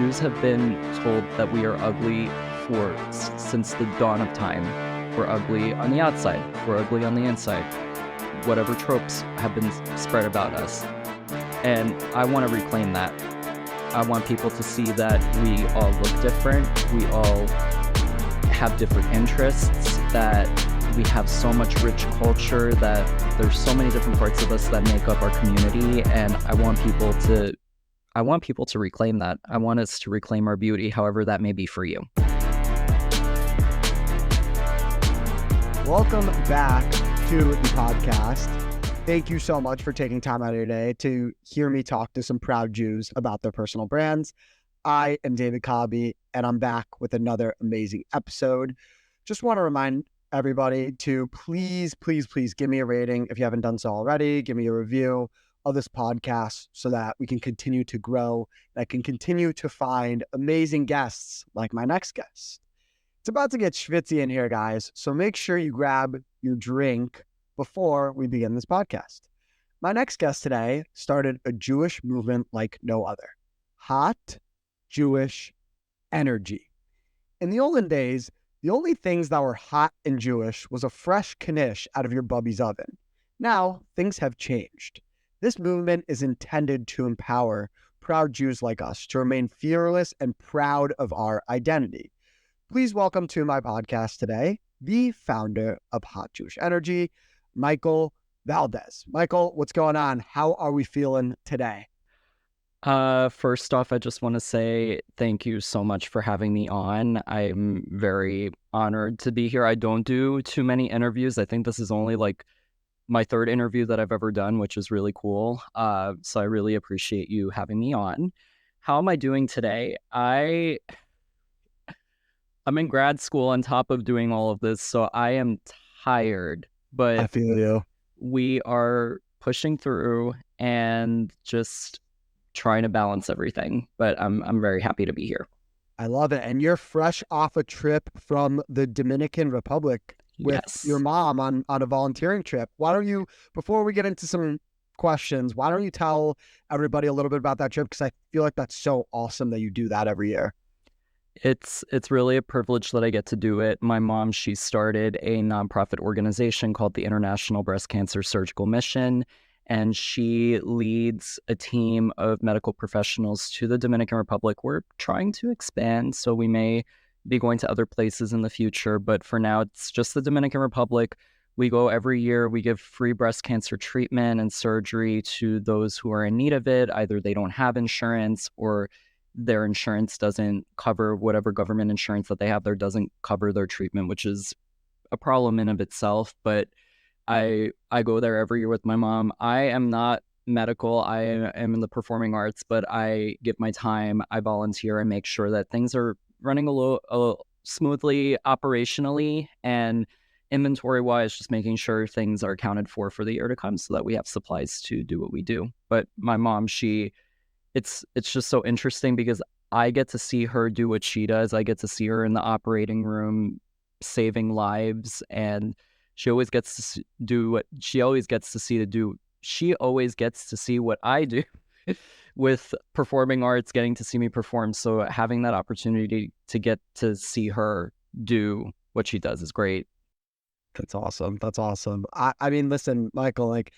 Jews have been told that we are ugly since the dawn of time. We're ugly on the outside. We're ugly on the inside. Whatever tropes have been spread about us. And I want to reclaim that. I want people to see that we all look different. We all have different interests, that we have so much rich culture, that there's so many different parts of us that make up our community. And I want people to reclaim that. I want us to reclaim our beauty, however that may be for you. Welcome back to the podcast. Thank you so much for taking time out of your day to hear me talk to some proud Jews about their personal brands. I am David Cobby, and I'm back with another amazing episode. Just want to remind everybody to please give me a rating if you haven't done so already. Give me a review of this podcast so that we can continue to grow, and I can continue to find amazing guests like my next guest. It's about to get schwitzy in here, guys, so make sure you grab your drink before we begin this podcast. My next guest today started a Jewish movement like no other. Hot Jewish energy. In the olden days, the only things that were hot and Jewish was a fresh knish out of your bubby's oven. Now, things have changed. This movement is intended to empower proud Jews like us to remain fearless and proud of our identity. Please welcome to my podcast today, the founder of Hot Jewish Energy, Michael Valdes. Michael, what's going on? How are we feeling today? First off, I just want to say thank you so much for having me on. I'm very honored to be here. I don't do too many interviews. I think this is only like my third interview that I've ever done, which is really cool. So I really appreciate you having me on. How am I doing today? I'm in grad school on top of doing all of this, so I am tired, but I feel you. We are pushing through and just trying to balance everything, but I'm very happy to be here. I love it. And you're fresh off a trip from the Dominican Republic with your mom on a volunteering trip. Why don't you, before we get into some questions, why don't you tell everybody a little bit about that trip? Because I feel like that's so awesome that you do that every year. It's really a privilege that I get to do it. My mom, she started a nonprofit organization called the International Breast Cancer Surgical Mission, and she leads a team of medical professionals to the Dominican Republic. We're trying to expand, so we may be going to other places in the future, but for now, it's just the Dominican Republic. We go every year. We give free breast cancer treatment and surgery to those who are in need of it. Either they don't have insurance or their insurance doesn't cover whatever government insurance that they have there doesn't cover their treatment, which is a problem in of itself. But I go there every year with my mom. I am not medical. I am in the performing arts, but I give my time. I volunteer. I make sure that things are running a little smoothly operationally, and inventory-wise, just making sure things are accounted for the year to come so that we have supplies to do what we do. But my mom, it's just so interesting because I get to see her do what she does. I get to see her in the operating room saving lives, and she always gets to do what she always gets to see she always gets to see what I do with performing arts, getting to see me perform. So having that opportunity to get to see her do what she does is great. That's awesome. That's awesome. I mean, listen, Michael, like,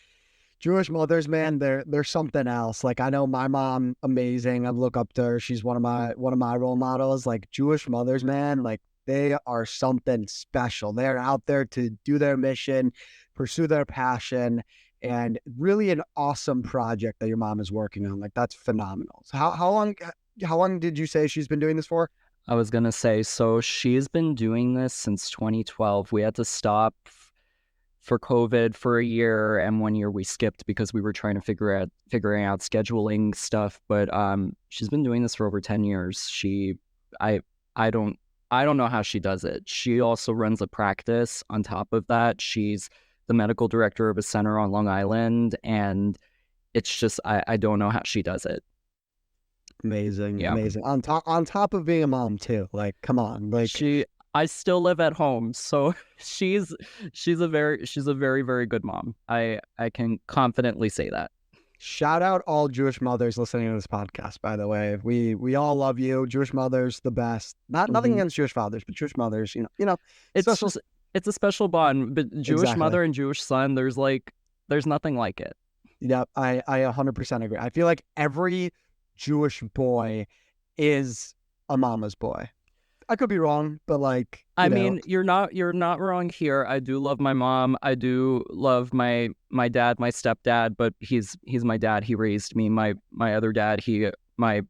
Jewish mothers, man, they're something else. Like, I know my mom, amazing. I look up to her. She's one of my role models. Like, Jewish mothers, man, like, they are something special. They're out there to do their mission, pursue their passion, and really an awesome project that your mom is working on. Like, that's phenomenal. So how long did you say she's been doing this for? I was gonna say, so she's been doing this since 2012. We had to stop for COVID for a year, and 1 year we skipped because we were trying to figuring out scheduling stuff. But she's been doing this for over 10 years. I don't know how she does it. She also runs a practice on top of that. She's the medical director of a center on Long Island, and it's just I don't know how she does it. Amazing, yeah. Amazing. On top of being a mom too. Like, come on, like I still live at home, so she's a very very good mom. I can confidently say that. Shout out all Jewish mothers listening to this podcast, by the way. We all love you. Jewish mothers, the best. Nothing Hmm. against Jewish fathers, but Jewish mothers, It's special. just it's a special bond. But Jewish Exactly. mother and Jewish son, there's nothing like it. Yeah, I 100% agree. I feel like every Jewish boy is a mama's boy. I could be wrong, but like, I mean, you're not wrong here. I do love my mom. I do love my dad, my stepdad, but he's my dad. He raised me. My other dad, my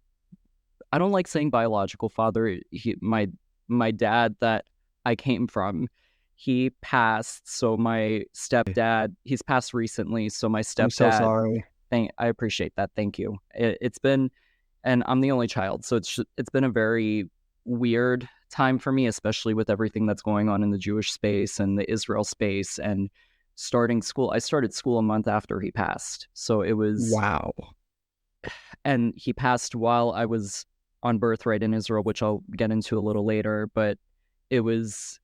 I don't like saying biological father. My dad that I came from, he passed. So my stepdad, he's passed recently. So my I'm so stepdad, sorry. I appreciate that. Thank you. It's been, and I'm the only child, so it's been a very weird time for me, especially with everything that's going on in the Jewish space and the Israel space and starting school. I started school a month after he passed, so it was, Wow. and he passed while I was on birthright in Israel, which I'll get into a little later. But it was,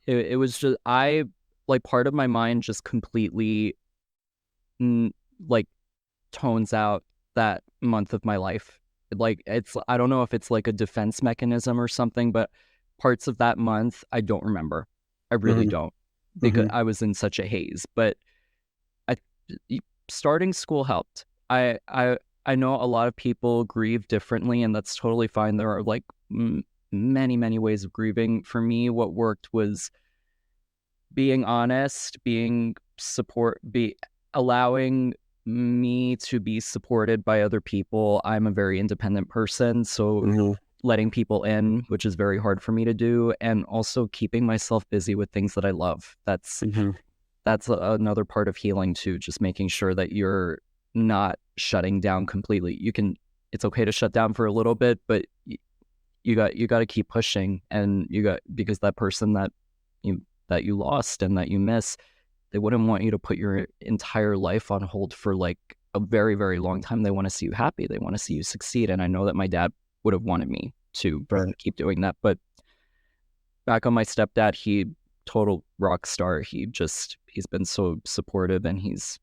it was just like part of my mind just completely like tones out that month of my life. Like I don't know if it's like a defense mechanism or something, but parts of that month I don't remember. I really Mm-hmm. don't, because Mm-hmm. I was in such a haze. But I starting school helped. I know a lot of people grieve differently, and that's totally fine. There are like many ways of grieving. For me, what worked was being honest, be allowing me to be supported by other people. I'm a very independent person, so Mm-hmm. letting people in, which is very hard for me to do, and also keeping myself busy with things that I love. Mm-hmm. That's another part of healing too, just making sure that you're not shutting down completely. It's okay to shut down for a little bit, but you got to keep pushing, and because that person that you lost and that you miss, they wouldn't want you to put your entire life on hold for like a very long time. They want to see you happy. They want to see you succeed. And I know that my dad would have wanted me to Right. keep doing that. But back on my stepdad, he total rock star. He's been so supportive, and he's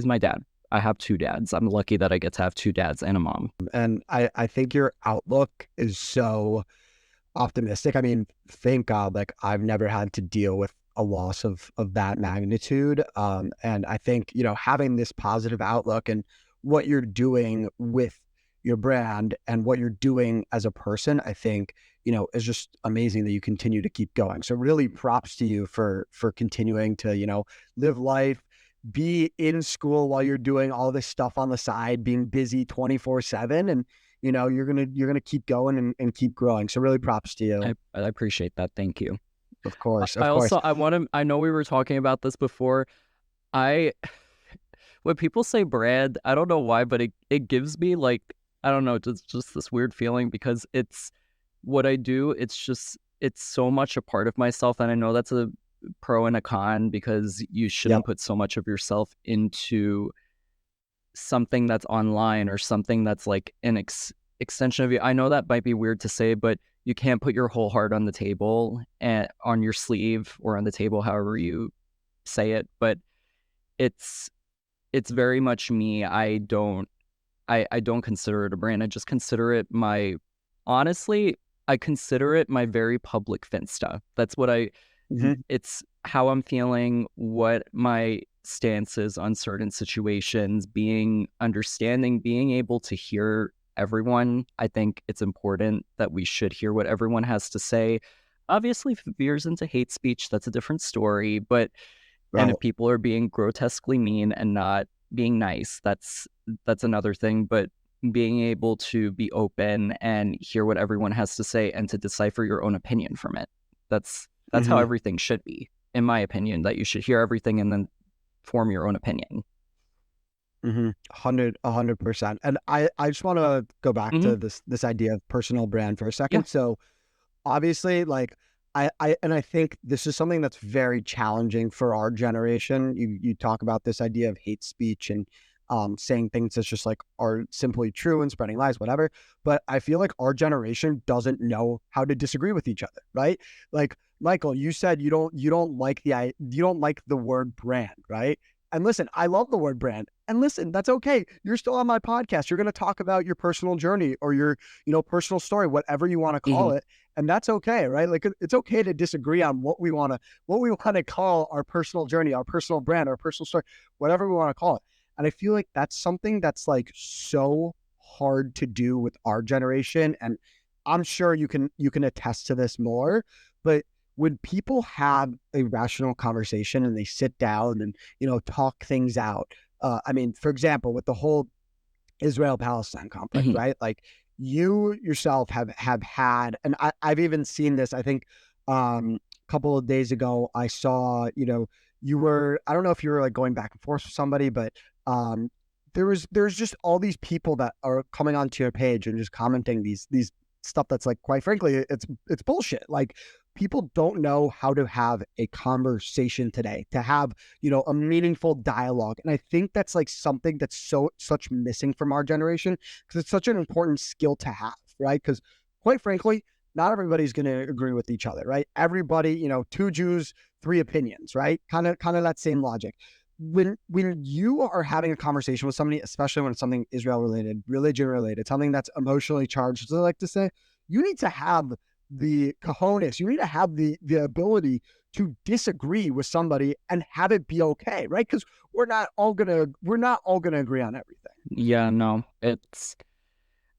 my dad. I have two dads. I'm lucky that I get to have two dads and a mom. And I think your outlook is so optimistic. I mean, thank God, like I've never had to deal with a loss of that magnitude. And I think, having this positive outlook and what you're doing with your brand and what you're doing as a person, I think, is just amazing that you continue to keep going. So really props to you for continuing to, live life, be in school while you're doing all this stuff on the side, being busy 24/7, and you're gonna keep going and keep growing. So really props to you. I appreciate that. Thank you. Of course, I of course. also I know we were talking about this before. I when people say brand, I don't know why, but it gives me like, I don't know, just this weird feeling, because it's what I do. It's so much a part of myself, and I know that's a pro and a con, because you Yep. shouldn't put so much of yourself into something that's online or something that's like an extension of you. I know that might be weird to say, but you can't put your whole heart on the table and on your sleeve or on the table, however you say it. But it's very much me. I don't consider it a brand. I just consider it honestly, I consider it my very public finsta. That's what Hmm. it's how I'm feeling, what my stance is on certain situations, being understanding, being able to hear everyone. I think it's important that we should hear what everyone has to say. Obviously, if it veers into hate speech, that's a different story. But and Right. if people are being grotesquely mean and not being nice, that's another thing. But being able to be open and hear what everyone has to say and to decipher your own opinion from it. That's how Hmm. everything should be, in my opinion, that you should hear everything and then form your own opinion. 100%. And I just want to go back Hmm. to this idea of personal brand for a Yeah. second. So obviously, like I think this is something that's very challenging for our generation. You talk about this idea of hate speech and saying things that's just like are simply true and spreading lies, whatever. But I feel like our generation doesn't know how to disagree with each other, right? Like Michael, you said you don't like the word brand, right? And listen, I love the word brand. And listen, that's okay. You're still on my podcast. You're going to talk about your personal journey or your, personal story, whatever you want to call Mhm. it. And that's okay, right? Like it's okay to disagree on what we want to call our personal journey, our personal brand, our personal story, whatever we want to call it. And I feel like that's something that's like so hard to do with our generation. And I'm sure you can attest to this more, but when people have a rational conversation and they sit down and, talk things out, I mean, for example, with the whole Israel-Palestine conflict, Mhm. right? Like you yourself have had, and I've even seen this, I think a couple of days ago, I saw, I don't know if you were like going back and forth with somebody, but um, there's just all these people that are coming onto your page and just commenting these stuff that's like, quite frankly, it's bullshit. Like people don't know how to have a conversation today, to have, a meaningful dialogue. And I think that's like something that's such missing from our generation, because it's such an important skill to have, right? Because quite frankly, not everybody's going to agree with each other, right? Everybody, two Jews, three opinions, right? Kind of that same logic. When you are having a conversation with somebody, especially when it's something Israel related, religion related, something that's emotionally charged, as I like to say, you need to have the cojones. You need to have the ability to disagree with somebody and have it be okay, right? Because we're not all gonna agree on everything. Yeah, no,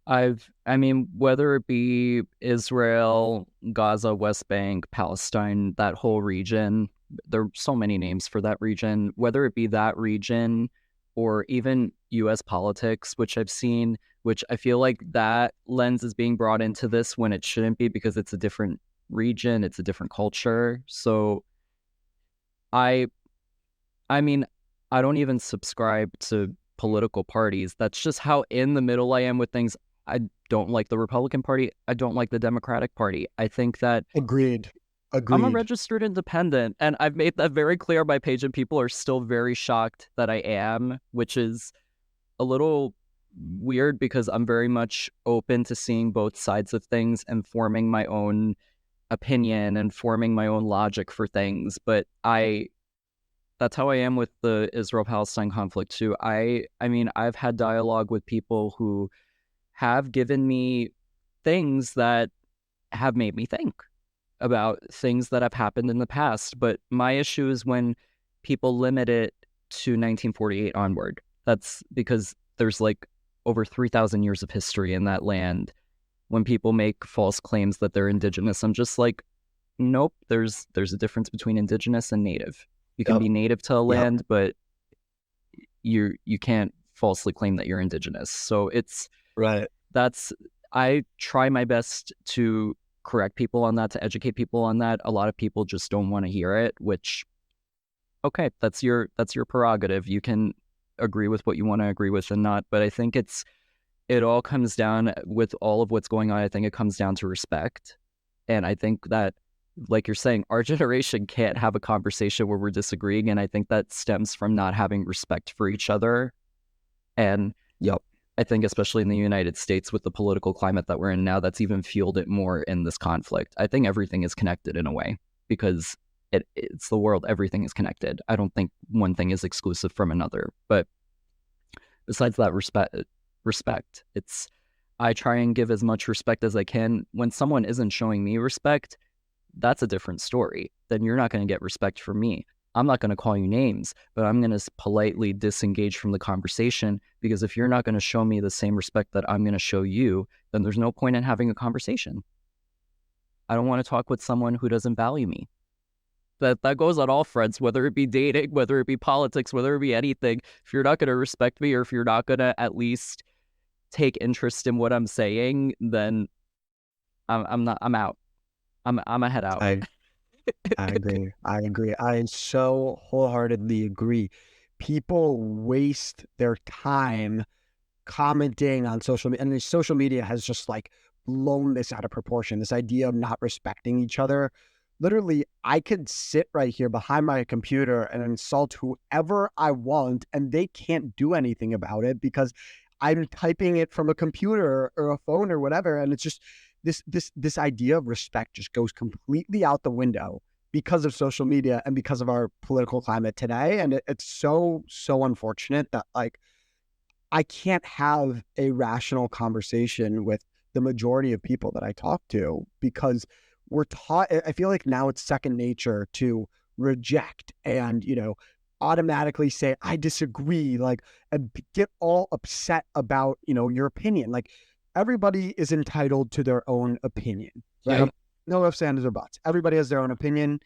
I mean, whether it be Israel, Gaza, West Bank, Palestine, that whole region, there are so many names for that region, whether it be that region or even US politics, which I've seen, which I feel like that lens is being brought into this when it shouldn't be, because it's a different region, it's a different culture. So I I mean, I don't even subscribe to political parties. That's just how in the middle I am with things. I don't like the Republican Party. I don't like the Democratic Party. I think that Agreed. I'm a Agreed. registered independent, and I've made that very clear on my page, and people are still very shocked that I am, which is a little weird because I'm very much open to seeing both sides of things and forming my own opinion and forming my own logic for things. But that's how I am with the Israel-Palestine conflict too. I mean, I've had dialogue with people who have given me things that have made me think about things that have happened in the past. But my issue is when people limit it to 1948 onward. That's because there's like over 3,000 years of history in that land. When people make false claims that they're indigenous, I'm just like, nope, there's a difference between indigenous and native. You can Yep. be native to a Yep. land, but you can't falsely claim that you're indigenous. So Right. that's I try my best to correct people on that, to educate people on that. A lot of people just don't want to hear it, which okay, that's your prerogative. You can agree with what you want to agree with and not, but I think it all comes down with all of what's going on. I think it comes down to respect. And I think that, like you're saying, our generation can't have a conversation where we're disagreeing. And I think that stems from not having respect for each other. And Yep. I think, especially in the United States, with the political climate that we're in now, that's even fueled it more in this conflict. I think everything is connected in a way because it's the world. Everything is connected. I don't think one thing is exclusive from another. But besides that, respect. I try and give as much respect as I can. When someone isn't showing me respect, that's a different story. Then you're not going to get respect from me. I'm not going to call you names, but I'm going to politely disengage from the conversation, because if you're not going to show me the same respect that I'm going to show you, then there's no point in having a conversation. I don't want to talk with someone who doesn't value me. That goes on all fronts, whether it be dating, whether it be politics, whether it be anything. If you're not going to respect me, or if you're not going to at least take interest in what I'm saying, then I'm not. I'm out. I'm a head out. I I agree. I agree. I so wholeheartedly agree. People waste their time commenting on social media, and social media has just like blown this out of proportion. This idea of not respecting each other. Literally, I could sit right here behind my computer and insult whoever I want, and they can't do anything about it because I'm typing it from a computer or a phone or whatever. And it's just this idea of respect just goes completely out the window. because of social media and because of our political climate today. And it's so unfortunate that like I can't have a rational conversation with the majority of people that I talk to because we're taught. I feel like now it's second nature to reject and, automatically say, I disagree, like, and get all upset about, your opinion. Like, everybody is entitled to their own opinion, right? Yep. No ifs, ands, or buts. Everybody has their own opinion.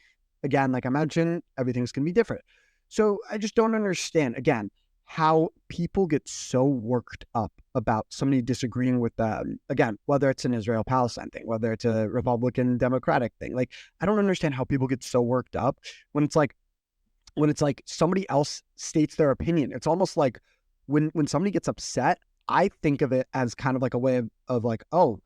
Again, like I mentioned, everything's going to be different. So I just don't understand, again, how people get so worked up about somebody disagreeing with them. Again, whether it's an Israel-Palestine thing, whether it's a Republican-Democratic thing. Like, I don't understand how people get so worked up when it's like somebody else states their opinion. It's almost like when somebody gets upset, I think of it as kind of like a way of like, oh,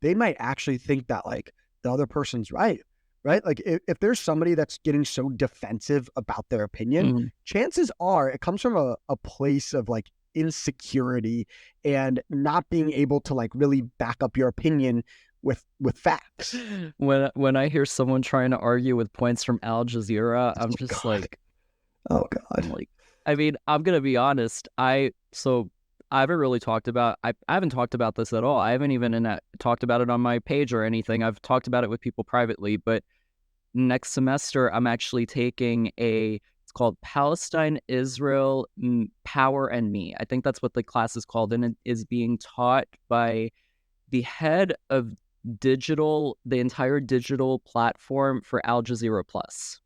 they might actually think that like the other person's right? Like if there's somebody that's getting so defensive about their opinion, chances are it comes from a place of like insecurity and not being able to like really back up your opinion with facts. When I hear someone trying to argue with points from Al Jazeera, I'm just like, oh God. I'm like, I mean, I'm gonna be honest. I haven't really talked about. I haven't talked about this at all. I haven't even talked about it on my page or anything. I've talked about it with people privately. But next semester, I'm actually taking it's called Palestine, Israel, Power and Me. I think that's what the class is called, and it is being taught by the head of the entire digital platform for Al Jazeera Plus.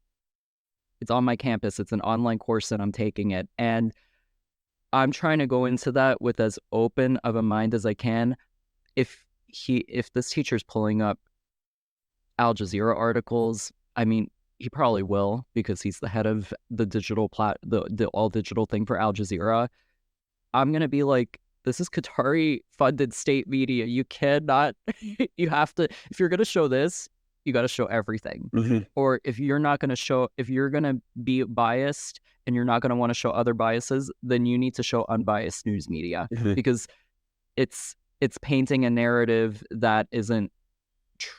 It's on my campus. It's an online course and I'm taking it. And I'm trying to go into that with as open of a mind as I can. If this teacher's pulling up Al Jazeera articles, I mean, he probably will because he's the head of the digital the all digital thing for Al Jazeera. I'm going to be like, this is Qatari funded state media. You cannot, you have to, if you're going to show this, you got to show everything. Or if you're going to be biased and you're not going to want to show other biases, then you need to show unbiased news media because it's painting a narrative that isn't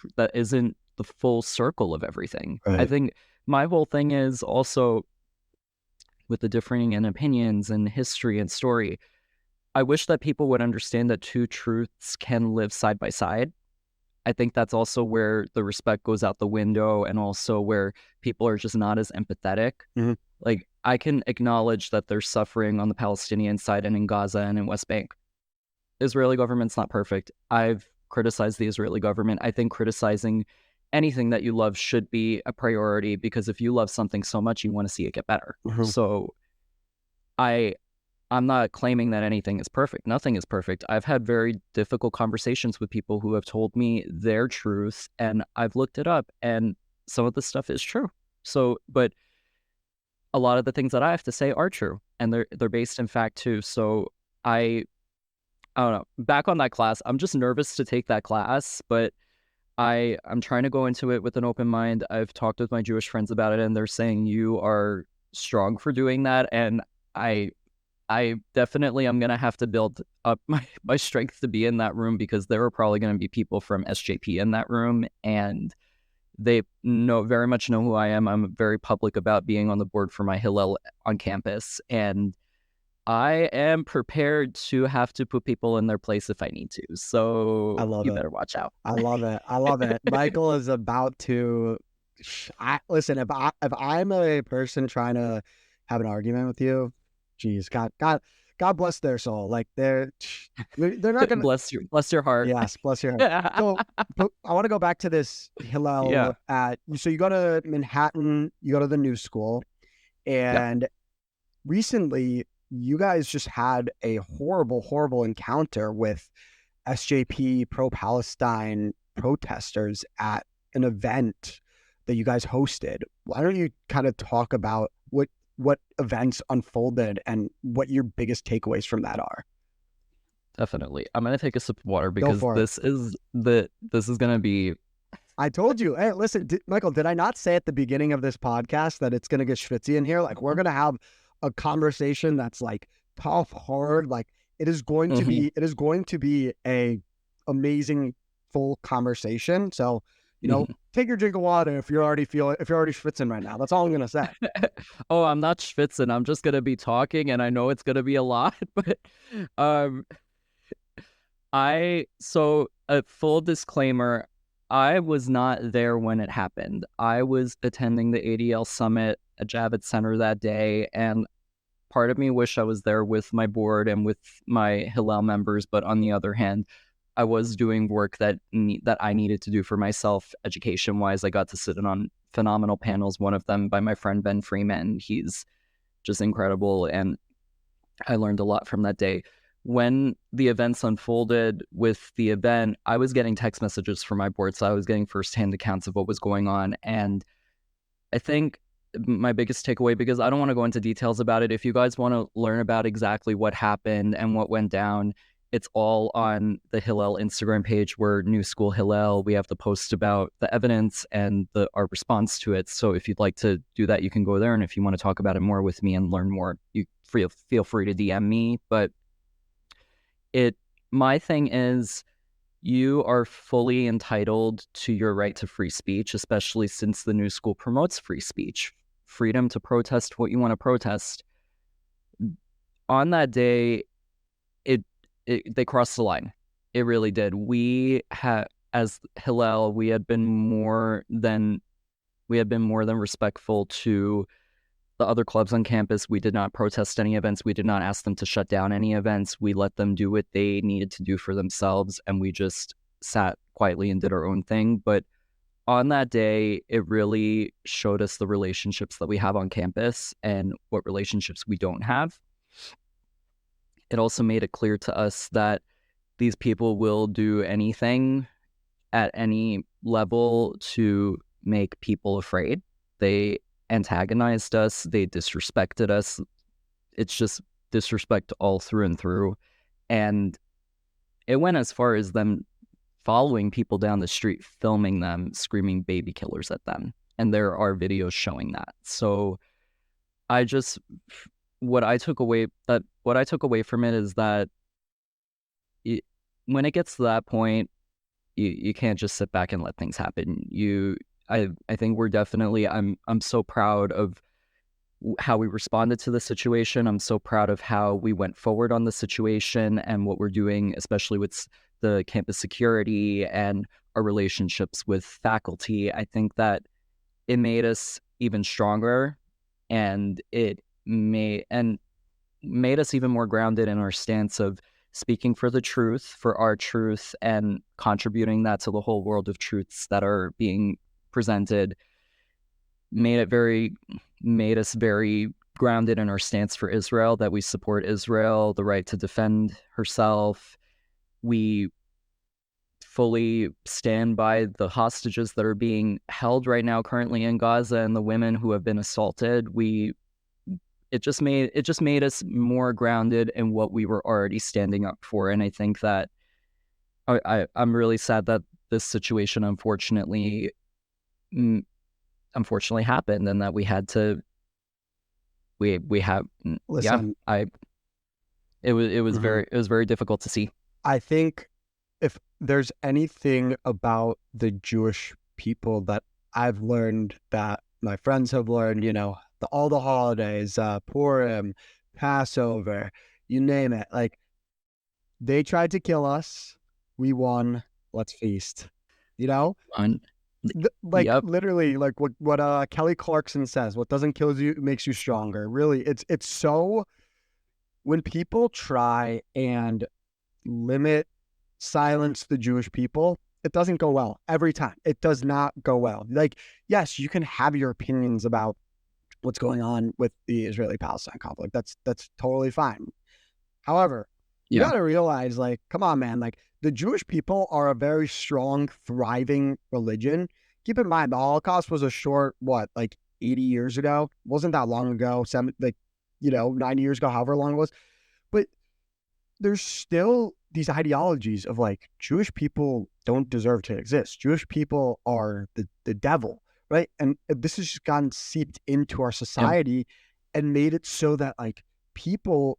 the full circle of everything. Right. I think my whole thing is also with the differing in opinions and history and story. I wish that people would understand that two truths can live side by side. I think that's also where the respect goes out the window and also where people are just not as empathetic. Like, I can acknowledge that there's suffering on the Palestinian side and in Gaza and in West Bank. The Israeli government's not perfect. I've criticized the Israeli government. I think criticizing anything that you love should be a priority because if you love something so much, you want to see it get better. So I'm not claiming that anything is perfect. Nothing is perfect. I've had very difficult conversations with people who have told me their truth, and I've looked it up, and some of the stuff is true. So, but a lot of the things that I have to say are true, and they're based in fact too. So I don't know. Back on that class, I'm just nervous to take that class, but I'm trying to go into it with an open mind. I've talked with my Jewish friends about it, and they're saying you are strong for doing that, and I definitely am going to have to build up my strength to be in that room because there are probably going to be people from SJP in that room and they very much know who I am. I'm very public about being on the board for my Hillel on campus and I am prepared to have to put people in their place if I need to. So you better watch out. I love it. Michael is about to listen. If I'm a person trying to have an argument with you, geez, God bless their soul. Like they're not gonna bless your heart. Yes, bless your heart. So I want to go back to this Hillel so you go to Manhattan, you go to the New School, and recently you guys just had a horrible encounter with SJP pro-Palestine protesters at an event that you guys hosted. Why don't you kind of talk about what events unfolded and what your biggest takeaways from that are? Definitely. I'm going to take a sip of water because this is going to be... I told you. Hey, listen, Michael, did I not say at the beginning of this podcast that it's going to get schwitzy in here? Like, we're going to have a conversation that's like tough, hard. Like, it is going to be a amazing full conversation. So Take your drink of water if you're already schwitzing right now. That's all I'm gonna say. Oh, I'm not schwitzing. I'm just gonna be talking, and I know it's gonna be a lot, but um, a full disclaimer, I was not there when it happened. I was attending the ADL summit at Javits Center that day, and part of me wish I was there with my board and with my Hillel members, but on the other hand, I was doing work that I needed to do for myself, education wise. I got to sit in on phenomenal panels. One of them by my friend Ben Freeman. He's just incredible, and I learned a lot from that day. When the events unfolded with the event, I was getting text messages from my board, so I was getting firsthand accounts of what was going on. And I think my biggest takeaway, because I don't want to go into details about it, if you guys want to learn about exactly what happened and what went down, it's all on the Hillel Instagram page. We're New School Hillel. We have the post about the evidence and our response to it. So if you'd like to do that, you can go there. And if you want to talk about it more with me and learn more, you feel free to DM me. But my thing is, you are fully entitled to your right to free speech, especially since the New School promotes free speech, freedom to protest what you want to protest. On that day, they crossed the line. It really did. We had, as Hillel, we had been more than respectful to the other clubs on campus. We did not protest any events. We did not ask them to shut down any events. We let them do what they needed to do for themselves, and we just sat quietly and did our own thing. But on that day, it really showed us the relationships that we have on campus and what relationships we don't have. It also made it clear to us that these people will do anything at any level to make people afraid. They antagonized us. They disrespected us. It's just disrespect all through and through. And it went as far as them following people down the street, filming them, screaming baby killers at them. And there are videos showing that. So what I took away from it is that when it gets to that point, you can't just sit back and let things happen. I think we're definitely, I'm so proud of how we responded to the situation. I'm so proud of how we went forward on the situation and what we're doing, especially with the campus security and our relationships with faculty. I think that it made us even stronger, and it made us even more grounded in our stance of speaking for the truth, for our truth, and contributing that to the whole world of truths that are being presented. Made us very grounded in our stance for Israel, that we support Israel, the right to defend herself. We fully stand by the hostages that are being held right now currently in Gaza and the women who have been assaulted. It just made us more grounded in what we were already standing up for. And I think that I'm really sad that this situation unfortunately happened, and that we had to Listen, it was very difficult to see. I think if there's anything about the Jewish people that I've learned, that my friends have learned, all the holidays, Purim, Passover, you name it, like, they tried to kill us, we won, let's feast, Yep. Literally, like what Kelly Clarkson says, what doesn't kill you makes you stronger. Really, it's so, when people try and silence the Jewish people, it doesn't go well every time. It does not go well. Like, yes, you can have your opinions about what's going on with the Israeli-Palestine conflict. That's totally fine. However, you got to realize, like, come on, man, like, the Jewish people are a very strong, thriving religion. Keep in mind, the Holocaust was a short, 80 years ago? Wasn't that long ago, 90 years ago, however long it was. But there's still these ideologies of, like, Jewish people don't deserve to exist. Jewish people are the devil, right? And this has just gotten seeped into our society and made it so that, like, people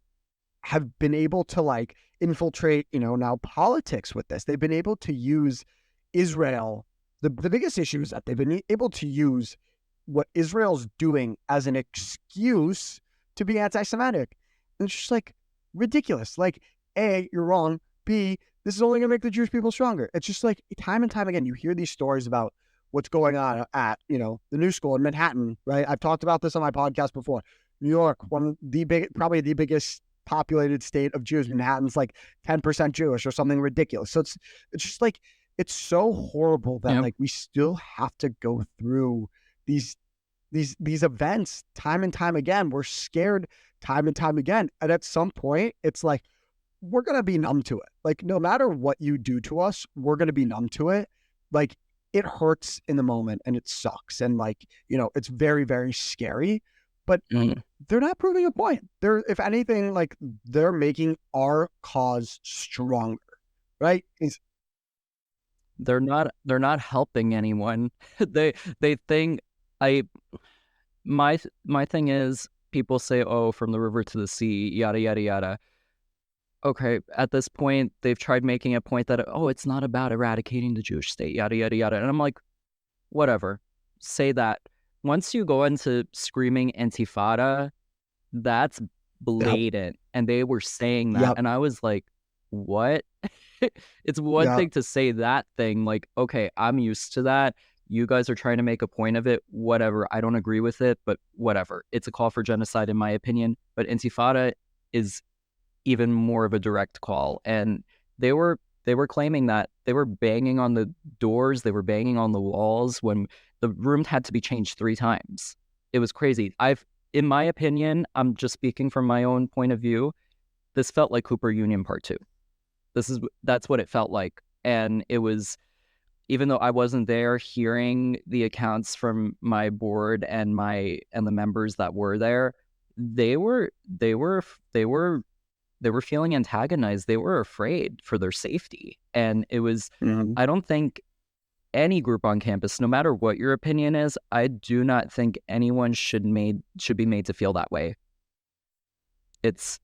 have been able to, like, infiltrate, now politics with this. They've been able to use Israel the biggest issue is that they've been able to use what Israel's doing as an excuse to be anti-Semitic. And it's just like ridiculous. Like, A, you're wrong. B, this is only going to make the Jewish people stronger. It's just like time and time again, you hear these stories about what's going on at, the new school in Manhattan, right? I've talked about this on my podcast before. New York, probably the biggest populated state of Jews. Manhattan's like 10% Jewish or something ridiculous. So it's just like, it's so horrible that like we still have to go through these events time and time again. We're scared time and time again. And at some point, it's like, we're going to be numb to it. Like, no matter what you do to us, we're going to be numb to it. Like, it hurts in the moment and it sucks. And like, it's very, very scary, but they're not proving a point. They're, if anything, like they're making our cause stronger, right? They're not helping anyone. they think my thing is, people say, oh, from the river to the sea, yada yada yada. Okay, at this point, they've tried making a point that, oh, it's not about eradicating the Jewish state, yada yada yada. And I'm like, whatever, say that. Once you go into screaming intifada, that's blatant. And they were saying that. And I was like, what? It's one thing to say that thing, like, okay, I'm used to that. You guys are trying to make a point of it. Whatever. I don't agree with it, but whatever. It's a call for genocide, in my opinion. But intifada is even more of a direct call. And they were claiming that. They were banging on the doors. They were banging on the walls when the room had to be changed 3 times. It was crazy. In my opinion, I'm just speaking from my own point of view, this felt like Cooper Union Part 2. That's what it felt like. And it was, even though I wasn't there, hearing the accounts from my board and the members that were there, they were feeling antagonized. They were afraid for their safety. And it was, I don't think any group on campus, no matter what your opinion is, I do not think anyone should be made to feel that way. It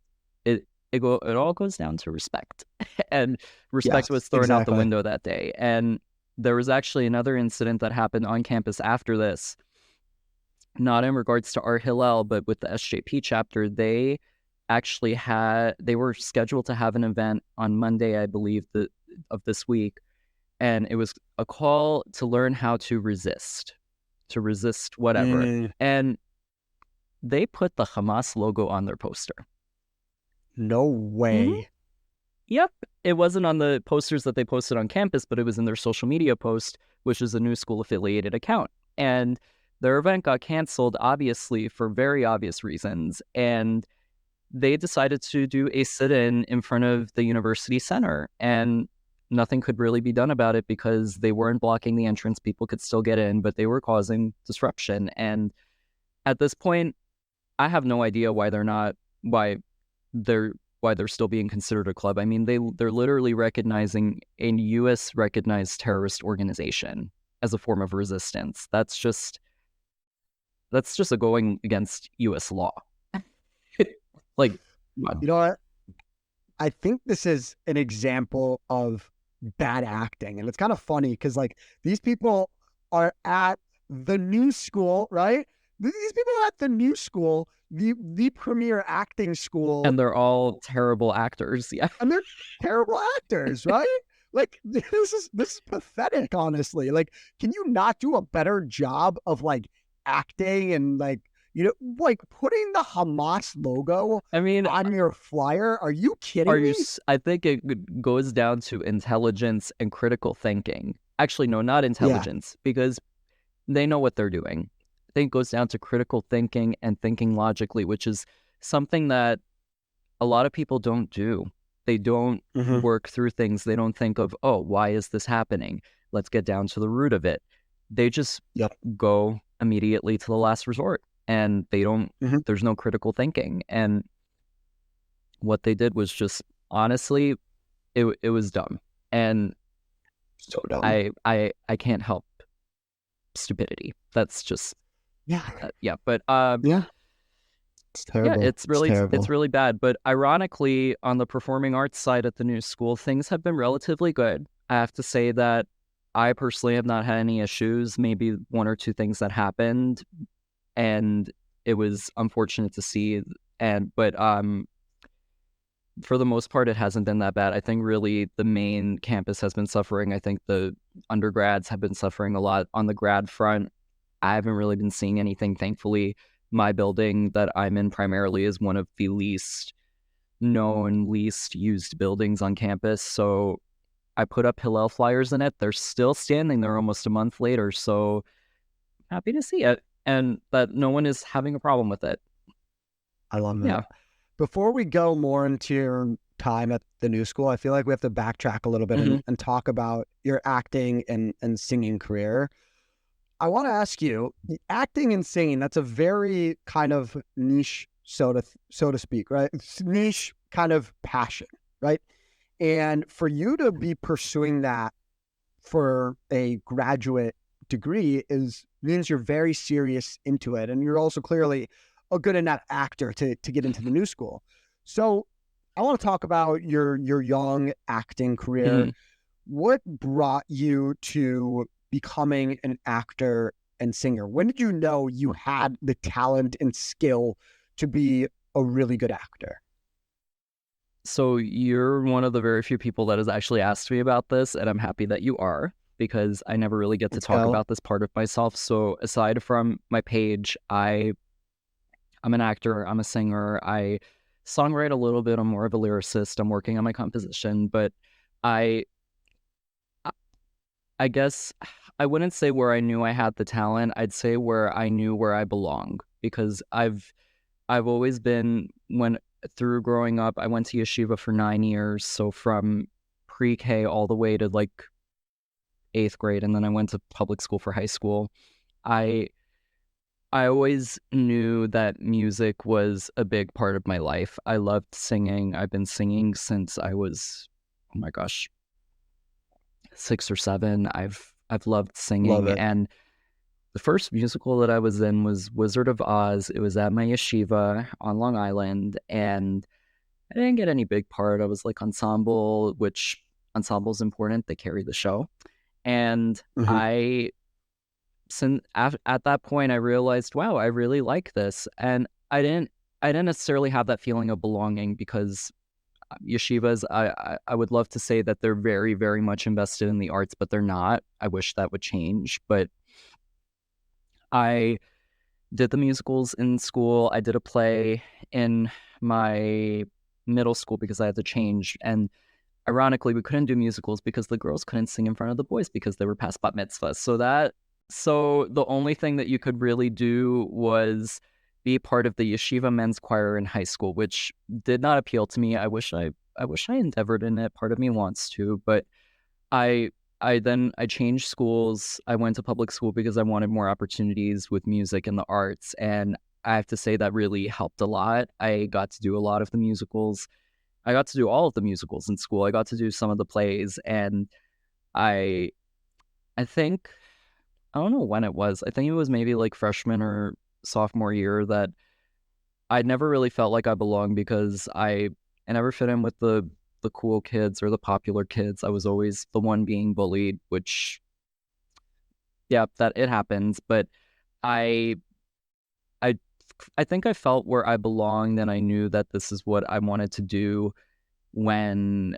all goes down to respect. And respect was thrown out the window that day. And there was actually another incident that happened on campus after this, not in regards to our Hillel, but with the SJP chapter. They were scheduled to have an event on Monday, I believe, of this week. And it was a call to learn how to resist whatever. And they put the Hamas logo on their poster. No way. Yep. It wasn't on the posters that they posted on campus, but it was in their social media post, which is a New School affiliated account. And their event got canceled, obviously, for very obvious reasons. And they decided to do a sit-in in front of the university center. And nothing could really be done about it because they weren't blocking the entrance. People could still get in, but they were causing disruption. And at this point, I have no idea why they're still being considered a club. I mean, they're literally recognizing a U.S. recognized terrorist organization as a form of resistance. That's just a going against U.S. law. Like, you know what? I think this is an example of bad acting, and it's kind of funny because like these people are at the new school, right? These people are at the new school, the premier acting school, and they're all terrible actors. Yeah, and they're terrible actors, right? Like this is pathetic, honestly. Like, can you not do a better job of like acting and like, like putting the Hamas logo on your flyer? Are you kidding me? I think it goes down to intelligence and critical thinking. Actually, no, not intelligence, because they know what they're doing. I think it goes down to critical thinking and thinking logically, which is something that a lot of people don't do. They don't work through things. They don't think of, oh, why is this happening? Let's get down to the root of it. They just go immediately to the last resort. And they don't, there's no critical thinking. And what they did was just, honestly, it was dumb. And so dumb. I can't help stupidity. That's just, but it's terrible. Yeah, it's really bad. But ironically, on the performing arts side at the new school, things have been relatively good. I have to say that I personally have not had any issues, maybe one or two things that happened, and it was unfortunate to see. But for the most part, it hasn't been that bad. I think really the main campus has been suffering. I think the undergrads have been suffering a lot on the grad front. I haven't really been seeing anything, thankfully. My building that I'm in primarily is one of the least known, least used buildings on campus. So I put up Hillel flyers in it. They're still standing there almost a month later. So happy to see it and that no one is having a problem with it. I love that. Yeah. Before we go more into your time at the new school, I feel like we have to backtrack a little bit and talk about your acting and singing career. I want to ask you, acting and singing, that's a very kind of niche, so to speak, right? It's niche kind of passion, right? And for you to be pursuing that for a graduate degree means you're very serious into it. And you're also clearly a good enough actor to get into the new school. So I want to talk about your young acting career. What brought you to becoming an actor and singer? When did you know you had the talent and skill to be a really good actor? So you're one of the very few people that has actually asked me about this, and I'm happy that you are, because I never really get to talk about this part of myself. So aside from my page, I'm an actor, I'm a singer, I songwrite a little bit, I'm more of a lyricist, I'm working on my composition, but I guess I wouldn't say where I knew I had the talent, I'd say where I knew where I belong, because I've always been, through growing up, I went to yeshiva for 9 years, so from pre-K all the way to like 8th grade, and then I went to public school for high school. I always knew that music was a big part of my life. I loved singing. I've been singing since I was, oh my gosh, 6 or 7. I've loved singing. Love it. And the first musical that I was in was Wizard of Oz. It was at my yeshiva on Long Island, and I didn't get any big part. I was like ensemble, which ensemble's important. They carry the show. And at that point, I realized, wow, I really like this. And I didn't necessarily have that feeling of belonging, because yeshivas, I would love to say that they're very, very much invested in the arts, but they're not. I wish that would change. But I did the musicals in school. I did a play in my middle school because I had to change. And ironically, we couldn't do musicals because the girls couldn't sing in front of the boys because they were past bat mitzvah. So the only thing that you could really do was be part of the yeshiva men's choir in high school, which did not appeal to me. I wish I endeavored in it. Part of me wants to, but I changed schools. I went to public school because I wanted more opportunities with music and the arts, and I have to say that really helped a lot. I got to do a lot of the musicals. I got to do all of the musicals in school. I got to do some of the plays, and I think, I don't know when it was. I think it was maybe like freshman or sophomore year that I never really felt like I belonged, because I never fit in with the cool kids or the popular kids. I was always the one being bullied, which, yeah, that it happens. But I think I felt where I belonged, and I knew that this is what I wanted to do when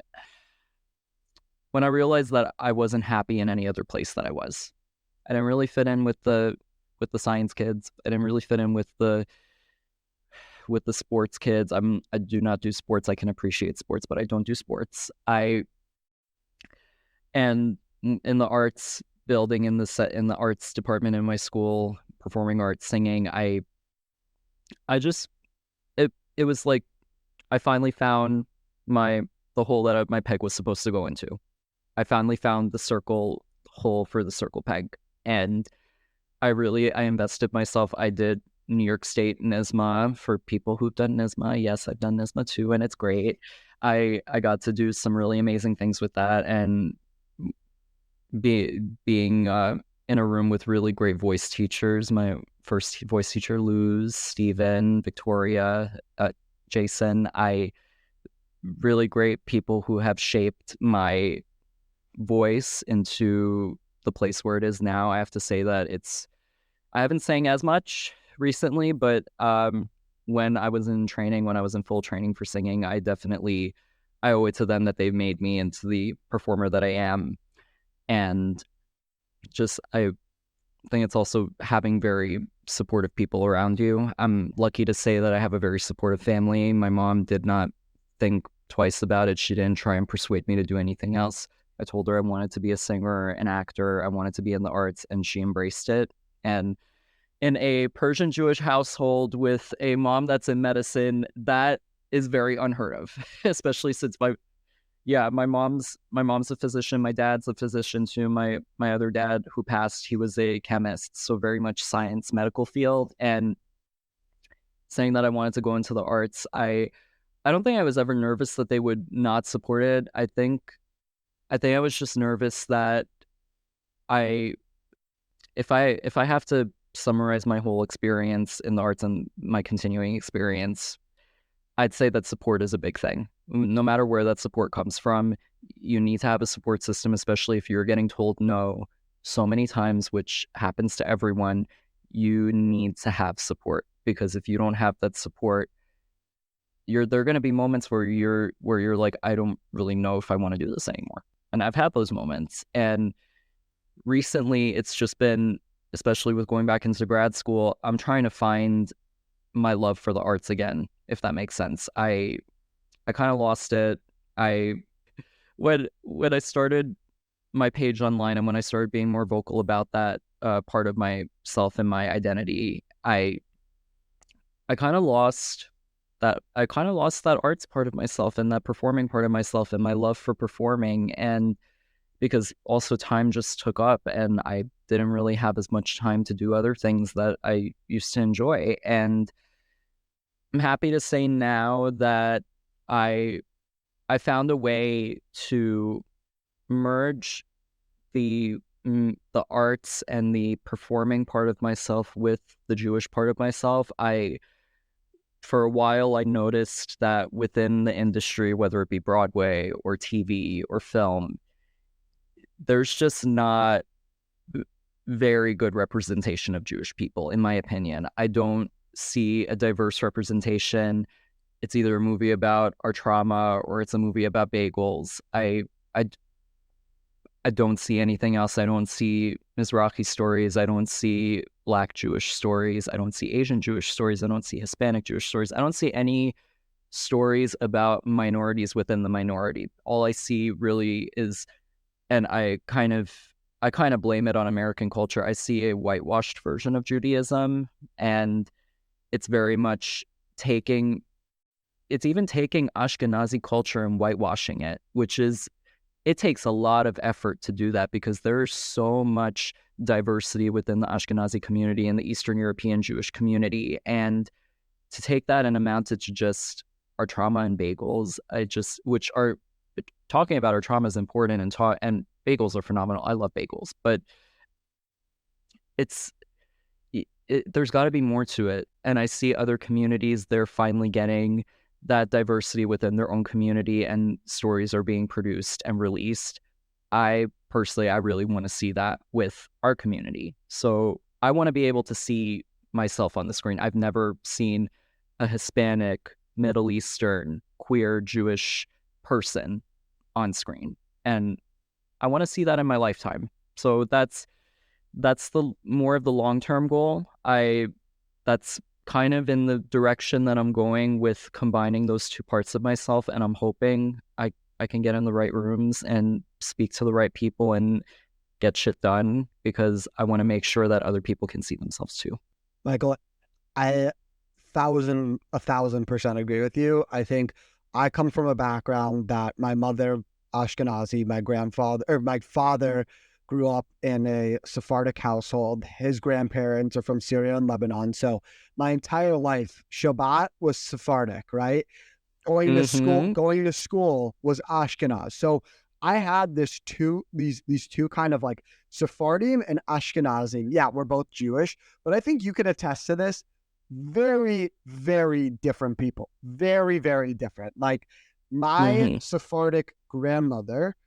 I realized that I wasn't happy in any other place that I was. I didn't really fit in with the science kids. I didn't really fit in with the sports kids. I do not do sports. I can appreciate sports, but I don't do sports. And in the arts building, in the arts department in my school, performing arts, singing, it was like I finally found the hole that my peg was supposed to go into. I finally found the circle hole for the circle peg, and I invested myself. I did New York State NISMA. For people who've done NISMA, yes, I've done NISMA too, and it's great. I got to do some really amazing things with that, and being in a room with really great voice teachers. My first voice teacher, Luz, Steven, Victoria, Jason. Really great people who have shaped my voice into the place where it is now. I have to say that I haven't sang as much recently, but when I was in training, when I was in full training for singing, I owe it to them that they've made me into the performer that I am. And just, I think it's also having very supportive people around you. I'm lucky to say that I have a very supportive family. My mom did not think twice about it. She didn't try and persuade me to do anything else. I told her I wanted to be a singer, an actor, I wanted to be in the arts, and she embraced it. And in a Persian Jewish household with a mom that's in medicine, that is very unheard of, especially since my mom's a physician, my dad's a physician too. My other dad who passed, he was a chemist, so very much science, medical field. And saying that I wanted to go into the arts, I don't think I was ever nervous that they would not support it. I think I was just nervous that I if I have to summarize my whole experience in the arts and my continuing experience, I'd say that support is a big thing. No matter where that support comes from, you need to have a support system, especially if you're getting told no so many times, which happens to everyone. You need to have support, because if you don't have that support, there are going to be moments where you're like, I don't really know if I want to do this anymore. And I've had those moments. And recently it's just been, especially with going back into grad school, I'm trying to find my love for the arts again, if that makes sense. I kind of lost it. When I started my page online and when I started being more vocal about that part of myself and my identity, I kind of lost that. I kind of lost that arts part of myself and that performing part of myself and my love for performing. And because also time just took up and I didn't really have as much time to do other things that I used to enjoy. And I'm happy to say now that I found a way to merge the arts and the performing part of myself with the Jewish part of myself. For a while, I noticed that within the industry, whether it be Broadway or TV or film, there's just not very good representation of Jewish people, in my opinion. I don't see a diverse representation. It's either a movie about our trauma or it's a movie about bagels. I don't see anything else. I don't see Mizrahi stories. I don't see Black Jewish stories. I don't see Asian Jewish stories. I don't see Hispanic Jewish stories. I don't see any stories about minorities within the minority. All I see really is, and I kind of blame it on American culture. I see a whitewashed version of Judaism, and it's very much taking Ashkenazi culture and whitewashing it, it takes a lot of effort to do that because there's so much diversity within the Ashkenazi community and the Eastern European Jewish community. And to take that and amount it to just our trauma and bagels, which are talking about our trauma is important, and bagels are phenomenal. I love bagels, but there's got to be more to it. And I see other communities, they're finally getting that diversity within their own community and stories are being produced and released. I really want to see that with our community. So I want to be able to see myself on the screen. I've never seen a Hispanic, Middle Eastern, queer, Jewish person on screen. And I want to see that in my lifetime. So that's the more of the long-term goal. That's kind of in the direction that I'm going with combining those two parts of myself. And I'm hoping I can get in the right rooms and speak to the right people and get shit done, because I want to make sure that other people can see themselves too. Michael, I 1,000% agree with you. I think I come from a background that my mother, Ashkenazi, my father grew up in a Sephardic household. His grandparents are from Syria and Lebanon. So my entire life, Shabbat was Sephardic, right? Going to school was Ashkenaz. So I had these two kind of like Sephardim and Ashkenazi. Yeah, we're both Jewish, but I think you can attest to this. Very, very different people. Very, very different. Like my Sephardic grandmother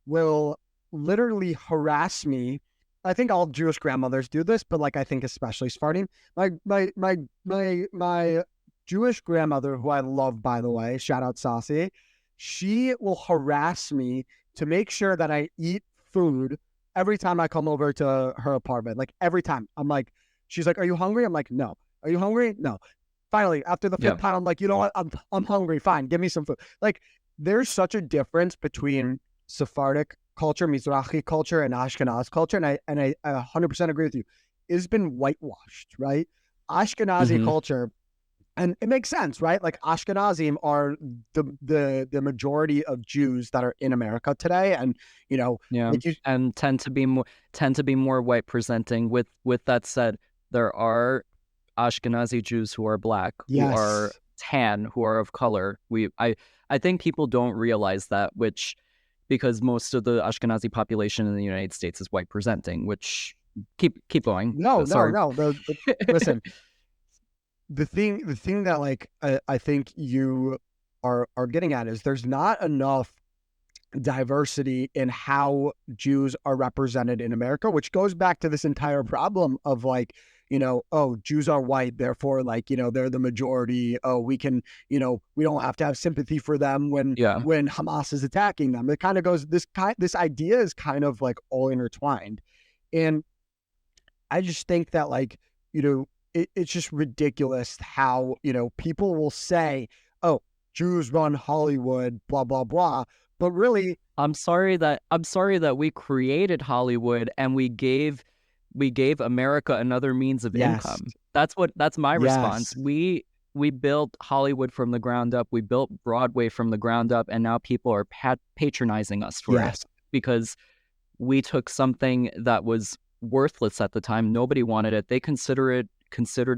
will literally harass me I think all Jewish grandmothers do this, but like I think especially Sephardim. My Jewish grandmother, who I love, by the way, shout out Saucy, she will harass me to make sure that I eat food every time I come over to her apartment. Like every time. I'm like, she's like, "Are you hungry?" I'm like, "No." "Are you hungry?" "No." Finally, after the Yeah. fifth time, I'm like, "You know what? I'm hungry. Fine, give me some food." Like, there's such a difference between Sephardic culture, Mizrahi culture, and Ashkenaz culture, and I 100% agree with you. It's been whitewashed, right? Ashkenazi Hmm. culture, and it makes sense, right? Like Ashkenazim are the majority of Jews that are in America today, and you know, Yeah. like you, And tend to be more white presenting. With that said, there are Ashkenazi Jews who are black, who are yes, tan, who are of color. I think people don't realize that, which because most of the Ashkenazi population in the United States is white presenting, which keep going. no, no, Sorry. no. Listen, the thing that like I think you are getting at is there's not enough diversity in how Jews are represented in America, which goes back to this entire problem of like, oh, Jews are white, therefore, like, they're the majority. Oh, we can, we don't have to have sympathy for them when Yeah. Hamas is attacking them. It kind of goes this idea is kind of like all intertwined, and I just think that like, it's just ridiculous how people will say, oh, Jews run Hollywood, blah blah blah, but really I'm sorry that we created Hollywood and we gave America another means of yes. income. That's my response. Yes. We built Hollywood from the ground up. We built Broadway from the ground up, and now people are patronizing us for it Yes. because we took something that was worthless at the time. Nobody wanted it. They considered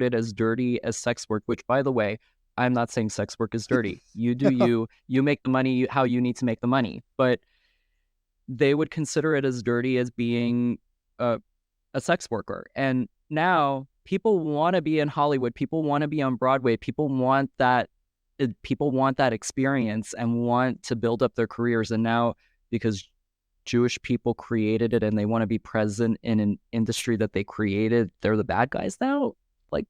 it as dirty as sex work, which, by the way, I'm not saying sex work is dirty. You do you make the money how you need to make the money, but they would consider it as dirty as being a sex worker. And now people want to be in Hollywood. People want to be on Broadway. People want that. People want that experience and want to build up their careers. And now, because Jewish people created it and they want to be present in an industry that they created, they're the bad guys now. Like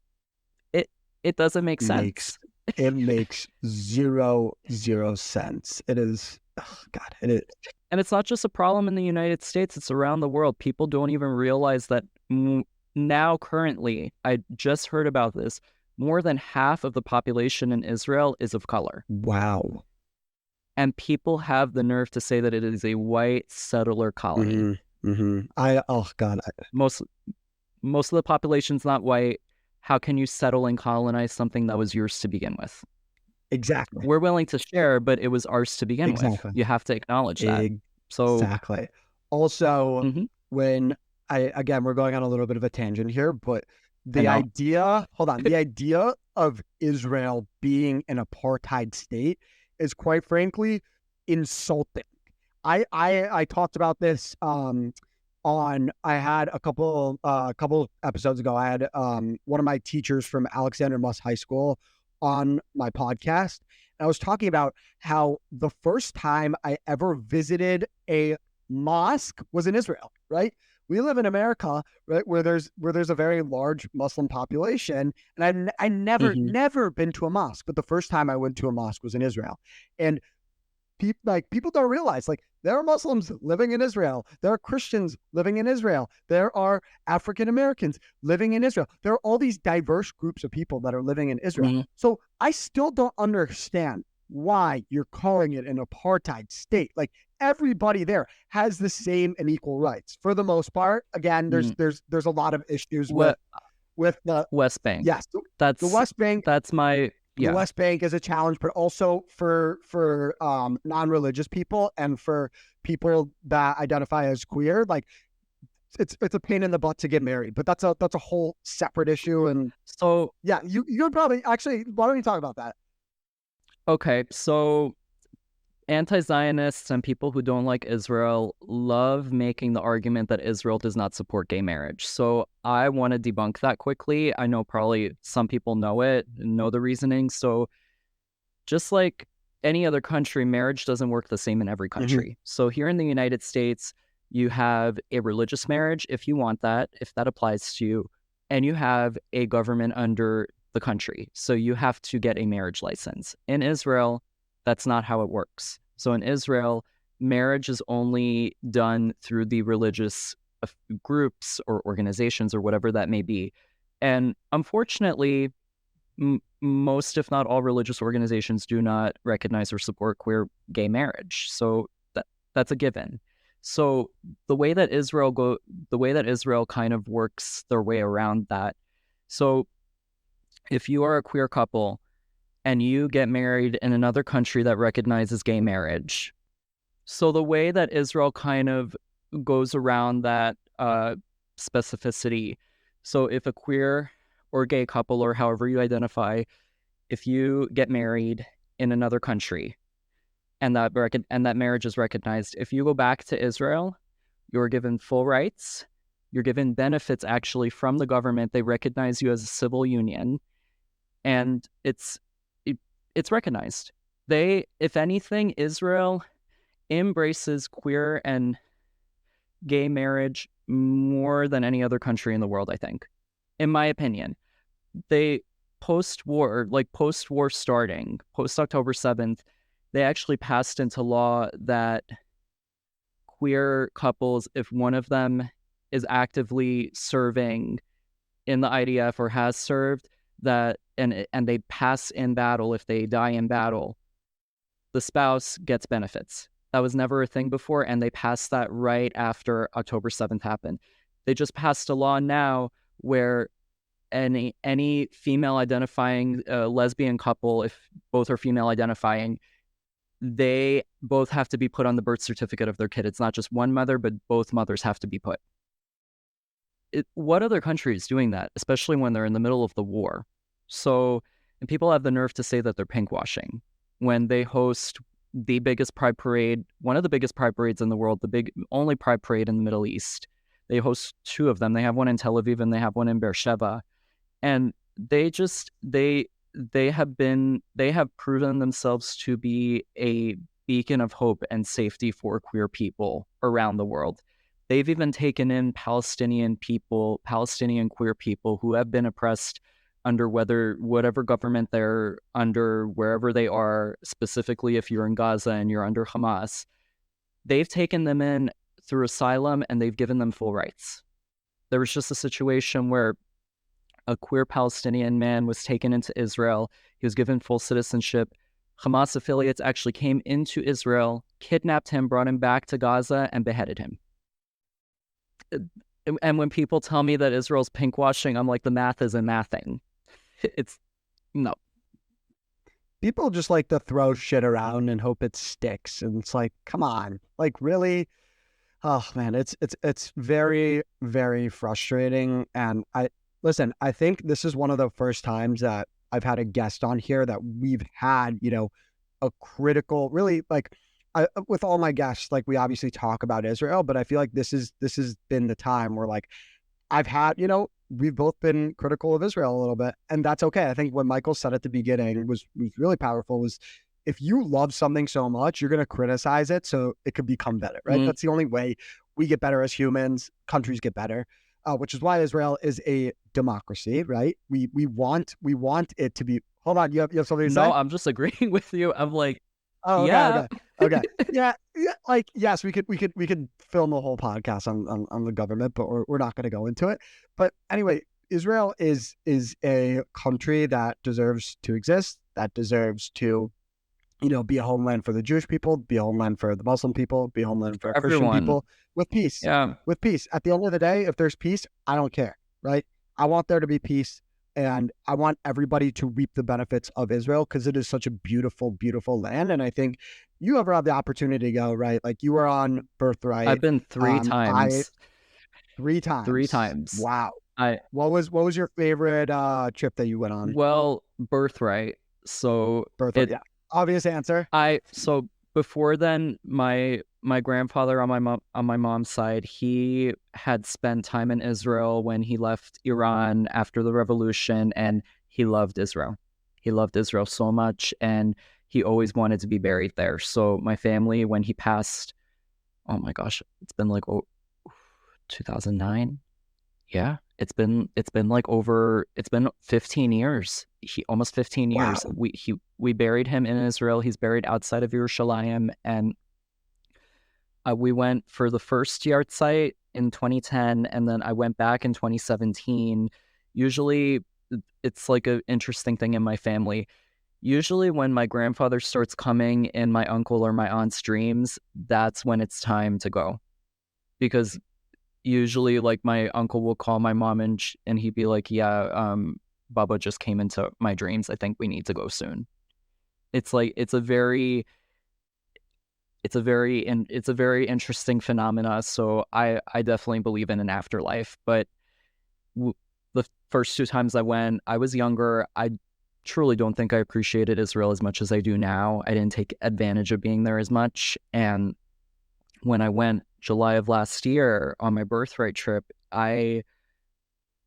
it doesn't make makes sense. it makes zero sense. It is, oh God, it is. And it's not just a problem in the United States, it's around the world. People don't even realize that now, currently, I just heard about this, more than half of the population in Israel is of color. Wow. And people have the nerve to say that it is a white settler colony. Oh God. Most of the population's not white. How can you settle and colonize something that was yours to begin with? Exactly. We're willing to share, but it was ours to begin with. Exactly. You have to acknowledge that. So, Exactly. Also, mhm, when again, we're going on a little bit of a tangent here, but I the know. idea, hold on, the idea of Israel being an apartheid state is quite frankly insulting. I talked about this I had a couple episodes ago. I had one of my teachers from Alexander Muss High School on my podcast. And I was talking about how the first time I ever visited a mosque was in Israel, right? We live in America, right, where there's a very large Muslim population, and I Mhm. never been to a mosque, but the first time I went to a mosque was in Israel, and people don't realize like there are Muslims living in Israel, there are Christians living in Israel, there are African Americans living in Israel, there are all these diverse groups of people that are living in Israel. Mhm. So I still don't understand why you're calling it an apartheid state. Like everybody there has the same and equal rights for the most part. Again, Mhm. there's a lot of issues We- with the West Bank. yes, the That's West Bank. that's my The yeah. West Bank is a challenge, but also for non-religious people and for people that identify as queer, like it's a pain in the butt to get married. But that's a whole separate issue. And So yeah, you're probably actually. Why don't you talk about that? okay, so anti-Zionists and people who don't like Israel love making the argument that Israel does not support gay marriage. So I want to debunk that quickly. I know probably some people know it, know the reasoning. So just like any other country, marriage doesn't work the same in every Mm-hmm. country. So here in the United States, you have a religious marriage if you want that, if that applies to you, and you have a government under the country. So you have to get a marriage license. In Israel, that's not how it works. So in Israel, marriage is only done through the religious groups or organizations or whatever that may be. And unfortunately, most, if not all, religious organizations do not recognize or support queer gay marriage. So that's a given. So the way that Israel kind of works their way around that. So if you are a queer couple and you get married in another country that recognizes gay marriage, so the way that Israel kind of goes around that specificity. So if a queer or gay couple, or however you identify, if you get married in another country and that marriage is recognized, if you go back to Israel, you're given full rights. You're given benefits actually from the government. They recognize you as a civil union, and it's recognized. If anything, Israel embraces queer and gay marriage more than any other country in the world, I think, in my opinion. They post-war starting, post-October 7th, they actually passed into law that queer couples, if one of them is actively serving in the IDF or has served, that and they pass in battle, if they die in battle, the spouse gets benefits. That was never a thing before, and they passed that right after October 7th happened. They just passed a law now where any female identifying lesbian couple, if both are female identifying, they both have to be put on the birth certificate of their kid. It's not just one mother, but both mothers have to be put. What other country is doing that, especially when they're in the middle of the war? So, and people have the nerve to say that they're pinkwashing when they host the biggest pride parade, one of the biggest pride parades in the world, the only pride parade in the Middle East. They host two of them. They have one in Tel Aviv and they have one in Beersheba. And they have proven themselves to be a beacon of hope and safety for queer people around the world. They've even taken in Palestinian queer people who have been oppressed under whatever government they're under, wherever they are, specifically if you're in Gaza and you're under Hamas. They've taken them in through asylum and they've given them full rights. There was just a situation where a queer Palestinian man was taken into Israel. He was given full citizenship. Hamas affiliates actually came into Israel, kidnapped him, brought him back to Gaza, and beheaded him. And when people tell me that Israel's pinkwashing, I'm like, the math isn't mathing. It's no. People just like to throw shit around and hope it sticks. And it's like, come on, like really? Oh man, it's very, very frustrating. And I think this is one of the first times that I've had a guest on here that we've had, a critical, really like, with all my guests, like we obviously talk about Israel, but I feel like this has been the time where like I've had, we've both been critical of Israel a little bit, and that's okay. I think what Michael said at the beginning was really powerful, was if you love something so much, you're going to criticize it so it could become better, right? Mm-hmm. That's the only way we get better as humans, countries get better, which is why Israel is a democracy, right? We want it to be, hold on, you have something to say? No, I'm just agreeing with you. I'm like, oh, okay, yeah. Okay. Yeah. Like, yes, we could film a whole podcast on the government, but we're not going to go into it. But anyway, Israel is a country that deserves to exist, that deserves to, be a homeland for the Jewish people, be a homeland for the Muslim people, be a homeland for Christian people, with peace. Yeah. With peace. At the end of the day, if there's peace, I don't care, right? I want there to be peace. And I want everybody to reap the benefits of Israel because it is such a beautiful, beautiful land. And I think you ever have the opportunity to go, right? Like you were on Birthright. I've been 3 times. 3 times. 3 times. Wow. What was your favorite trip that you went on? Well, Birthright. So Birthright, yeah. Obvious answer. So before then, my grandfather on my mom's side, he had spent time in Israel when he left Iran after the revolution, and he loved Israel. He loved Israel so much, and he always wanted to be buried there. So my family, when he passed oh my gosh, it's been like 2009. Yeah, it's been like it's been 15 years. Almost 15 years. Wow. We buried him in Israel. He's buried outside of Yerushalayim, and we went for the first yard site in 2010, and then I went back in 2017. Usually, it's like an interesting thing in my family. Usually, when my grandfather starts coming in my uncle or my aunt's dreams, that's when it's time to go. Because usually, like, my uncle will call my mom, and he'd be like, "Yeah, Baba just came into my dreams. I think we need to go soon." It's like it's a very interesting phenomena. So I definitely believe in an afterlife. But w- the first two times I went, I was younger. I truly don't think I appreciated Israel as much as I do now. I didn't take advantage of being there as much. And when I went July of last year on my birthright trip, I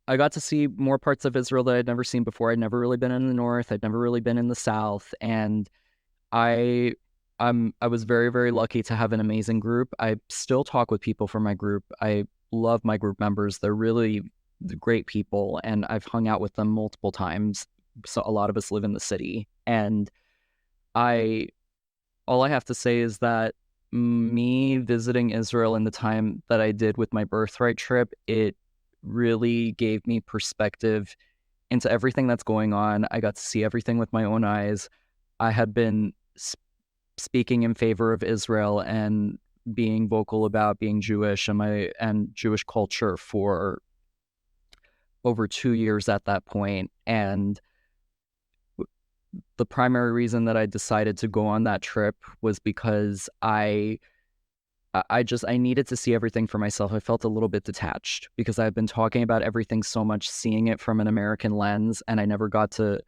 got to see more parts of Israel that I'd never seen before. I'd never really been in the north. I'd never really been in the south, and I I was very, very lucky to have an amazing group. I still talk with people from my group. I love my group members. They're really great people, and I've hung out with them multiple times. So a lot of us live in the city, and I all I have to say is that me visiting Israel in the time that I did with my birthright trip, it really gave me perspective into everything that's going on. I got to see everything with my own eyes. I had been speaking in favor of Israel and being vocal about being Jewish and Jewish culture for over 2 years at that point. And the primary reason that I decided to go on that trip was because I needed to see everything for myself. I felt a little bit detached because I've been talking about everything so much, seeing it from an American lens, and I never got to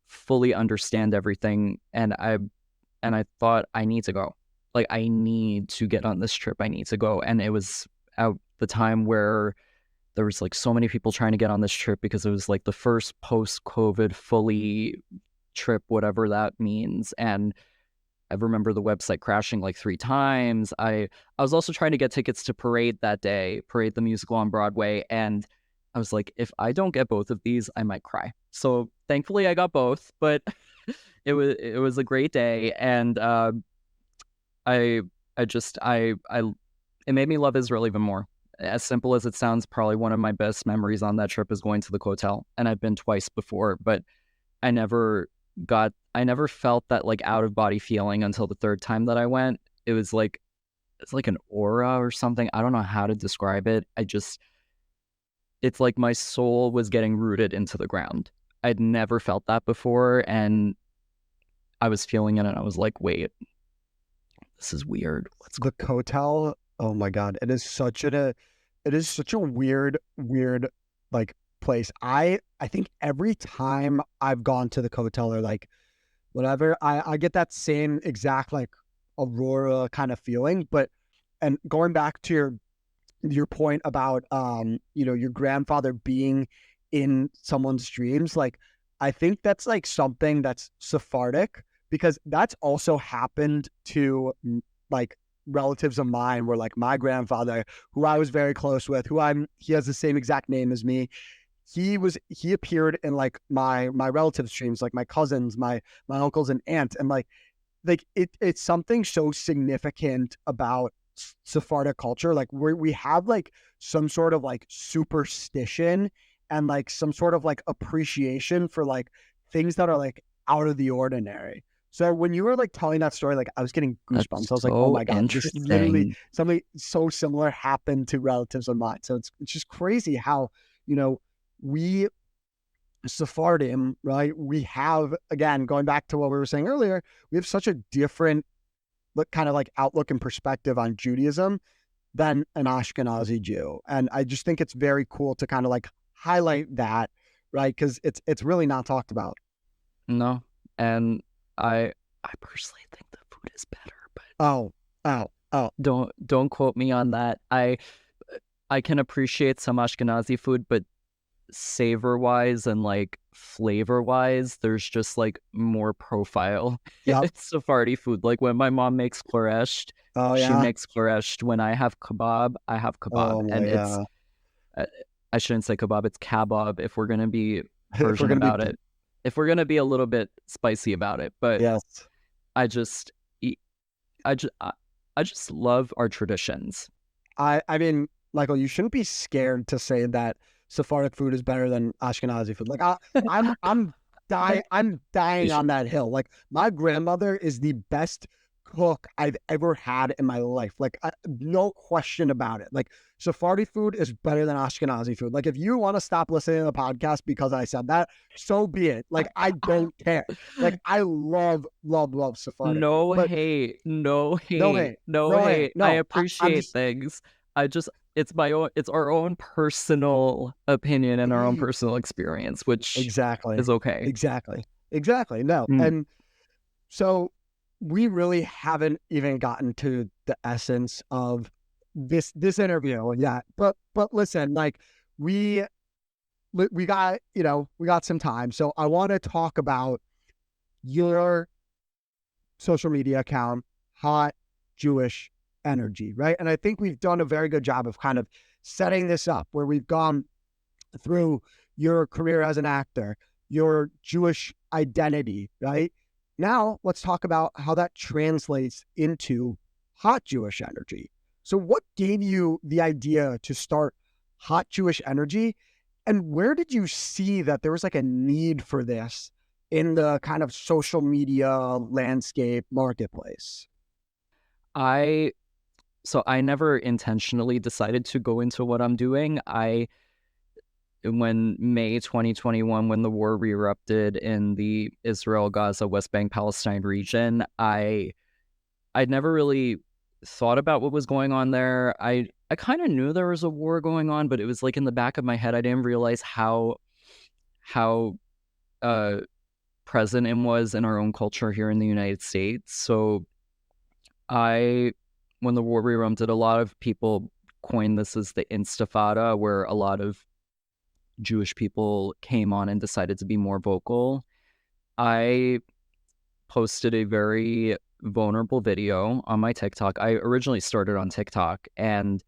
fully understand everything. And I thought, I need to go. Like, I need to get on this trip. I need to go. And it was at the time where there was like so many people trying to get on this trip because it was like the first post-COVID fully trip, whatever that means. And I remember the website crashing like 3 times. I was also trying to get tickets to Parade that day, Parade the musical on Broadway, and I was like, if I don't get both of these, I might cry. So thankfully, I got both, but it was a great day, and I I just I it made me love Israel even more. As simple as it sounds, probably one of my best memories on that trip is going to the hotel, and I've been twice before, but I never I never felt that like out of body feeling until the third time that I went. It was like it's like an aura or something. I don't know how to describe it. It's like my soul was getting rooted into the ground. I'd never felt that before, and I was feeling it, and I was like, wait, this is weird. What's The hotel, oh my God, it is such a weird like place. I think every time I've gone to the hotel or like whatever, I get that same exact like aurora kind of feeling. But and going back to your point about your grandfather being in someone's dreams, like I think that's like something that's Sephardic, because that's also happened to like relatives of mine, where like my grandfather, who I was very close with, he has the same exact name as me, he appeared in like my relatives' dreams, like my cousins, my uncles and aunts, and like it's something so significant about Sephardic culture. Like we have like some sort of like superstition and like some sort of like appreciation for like things that are like out of the ordinary. So when you were like telling that story, like I was getting That's goosebumps. I was like, oh so my God, this literally interesting. something so similar happened to relatives of mine. So it's just crazy how, you know, we Sephardim, right? We have, again, going back to what we were saying earlier, we have such a different kind of like outlook and perspective on Judaism than an Ashkenazi Jew. And I just think it's very cool to kind of like highlight that, right? Because it's really not talked about. No, and I personally think the food is better, but Oh, oh, oh. don't quote me on that. I can appreciate some Ashkenazi food, but savor wise and like flavor wise, there's just like more profile in Yep. Sephardi food. Like when my mom makes chloreshed, Oh she yeah. makes chloreshed. When I have kebab, I have kebab, Oh my and it's yeah. uh, I shouldn't say kebab, it's kabab if we're gonna be If we're Persian gonna be, about it. If we're gonna be a little bit spicy about it, but yes. I just eat, I just love our traditions. I mean, Michael, you shouldn't be scared to say that Sephardic food is better than Ashkenazi food. Like I'm dying on that hill. Like my grandmother is the best cook I've ever had in my life. Like no question about it. Like Sephardi food is better than Ashkenazi food. Like if you want to stop listening to the podcast because I said that, so be it. Like I don't care. Like I love Sephardic food. No But hate, no no hate, hate, no no hate. hate. I No, I'm appreciate just things. I just it's my own it's our own personal opinion and our own personal experience, which exactly. is okay. Exactly. Exactly. No. Mm. And so we really haven't even gotten to the essence of this interview yet. But listen, like we we got, we got some time. So I want to talk about your social media account, Hot Jewish Energy, right? And I think we've done a very good job of kind of setting this up where we've gone through your career as an actor, your Jewish identity, right? Now, let's talk about how that translates into Hot Jewish Energy. So, what gave you the idea to start Hot Jewish Energy? And where did you see that there was like a need for this in the kind of social media landscape marketplace? I so I never intentionally decided to go into what I'm doing. I when May 2021, when the war erupted in the Israel, Gaza, West Bank, Palestine region, I'd never really thought about what was going on there. I kind of knew there was a war going on, but it was like in the back of my head. I didn't realize how uh, present it was in our own culture here in the United States. So I, when the war erupted, a lot of people coined this as the Instifada, where a lot of Jewish people came on and decided to be more vocal. I posted a very vulnerable video on my TikTok. I originally started on TikTok, and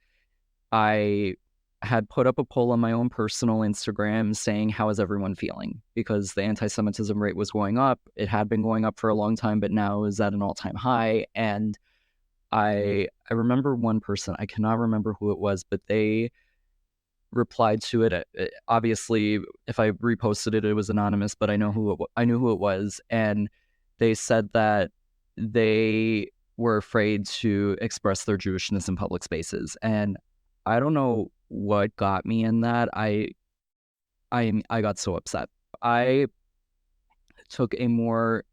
I had put up a poll on my own personal Instagram saying, how is everyone feeling? Because the anti-Semitism rate was going up. It had been going up for a long time, but now is at an all-time high. And I remember one person, I cannot remember who it was, but they replied to it. Obviously, if I reposted it, it was anonymous, but I knew who it was, and they said that they were afraid to express their Jewishness in public spaces, and I don't know what got me in that. I got so upset. I took a more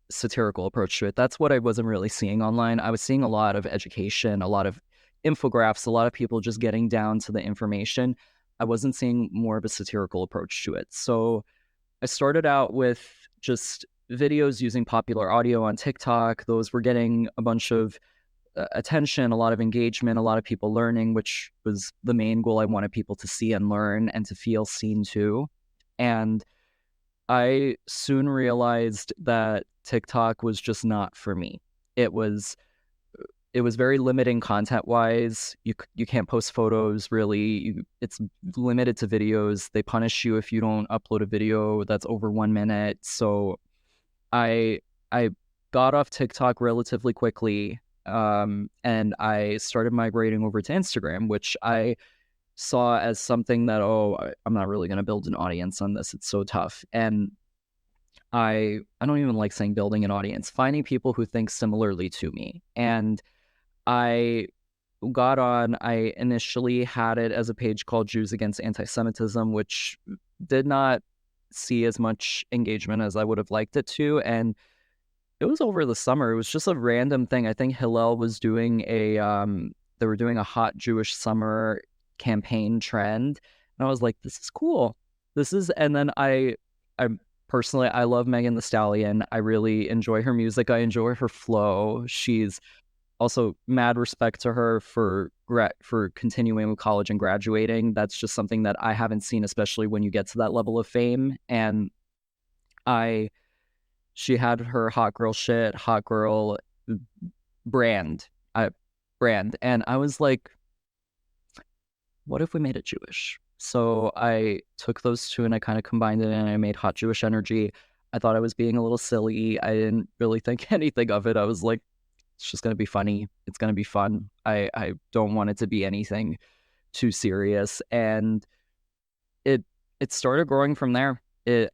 satirical approach to it. That's what I wasn't really seeing online. I was seeing a lot of education, a lot of infographics, a lot of people just getting down to the information. I wasn't seeing more of a satirical approach to it. So I started out with just videos using popular audio on TikTok. Those were getting a bunch of attention, a lot of engagement, a lot of people learning, which was the main goal. I wanted people to see and learn and to feel seen too. And I soon realized that TikTok was just not for me. It was it was very limiting content wise. You can't post photos really. It's limited to videos. They punish you if you don't upload a video that's over 1 minute. So I I got off TikTok relatively quickly, and I started migrating over to Instagram, which I saw as something that I'm not really going to build an audience on this. It's so tough, and I don't even like saying building an audience, finding people who think similarly to me. And I got on, I initially had it as a page called Jews Against Anti-Semitism, which did not see as much engagement as I would have liked it to. And it was over the summer. It was just a random thing. I think Hillel was doing they were doing a hot Jewish summer campaign trend. And I was like, this is cool. And then I personally, I love Megan Thee Stallion. I really enjoy her music. I enjoy her flow. She's also mad respect to her for continuing with college and graduating. That's just something that I haven't seen, especially when you get to that level of fame. And she had her hot girl shit, hot girl brand, and I was like, what if we made it Jewish? So I took those two and I kind of combined it and I made Hot Jewish Energy. I thought I was being a little silly. I didn't really think anything of it. I was like, it's just going to be funny. It's going to be fun. I don't want it to be anything too serious. And it started growing from there.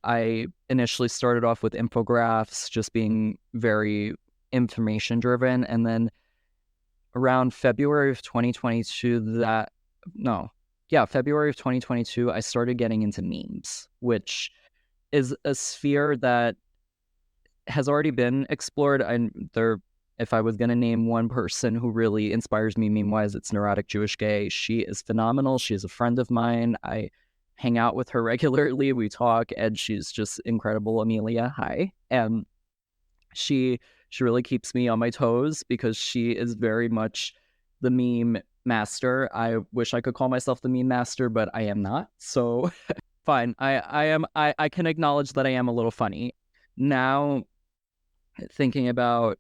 I initially started off with infographics, just being very information driven. And then around February of 2022, February of 2022, I started getting into memes, which is a sphere that has already been explored. If I was going to name one person who really inspires me meme-wise, it's Neurotic Jewish Gay. She is phenomenal. She is a friend of mine. I hang out with her regularly. We talk, and she's just incredible. Amelia, hi. And she really keeps me on my toes because she is very much the meme master. I wish I could call myself the meme master, but I am not. So fine. I can acknowledge that I am a little funny. Now, thinking about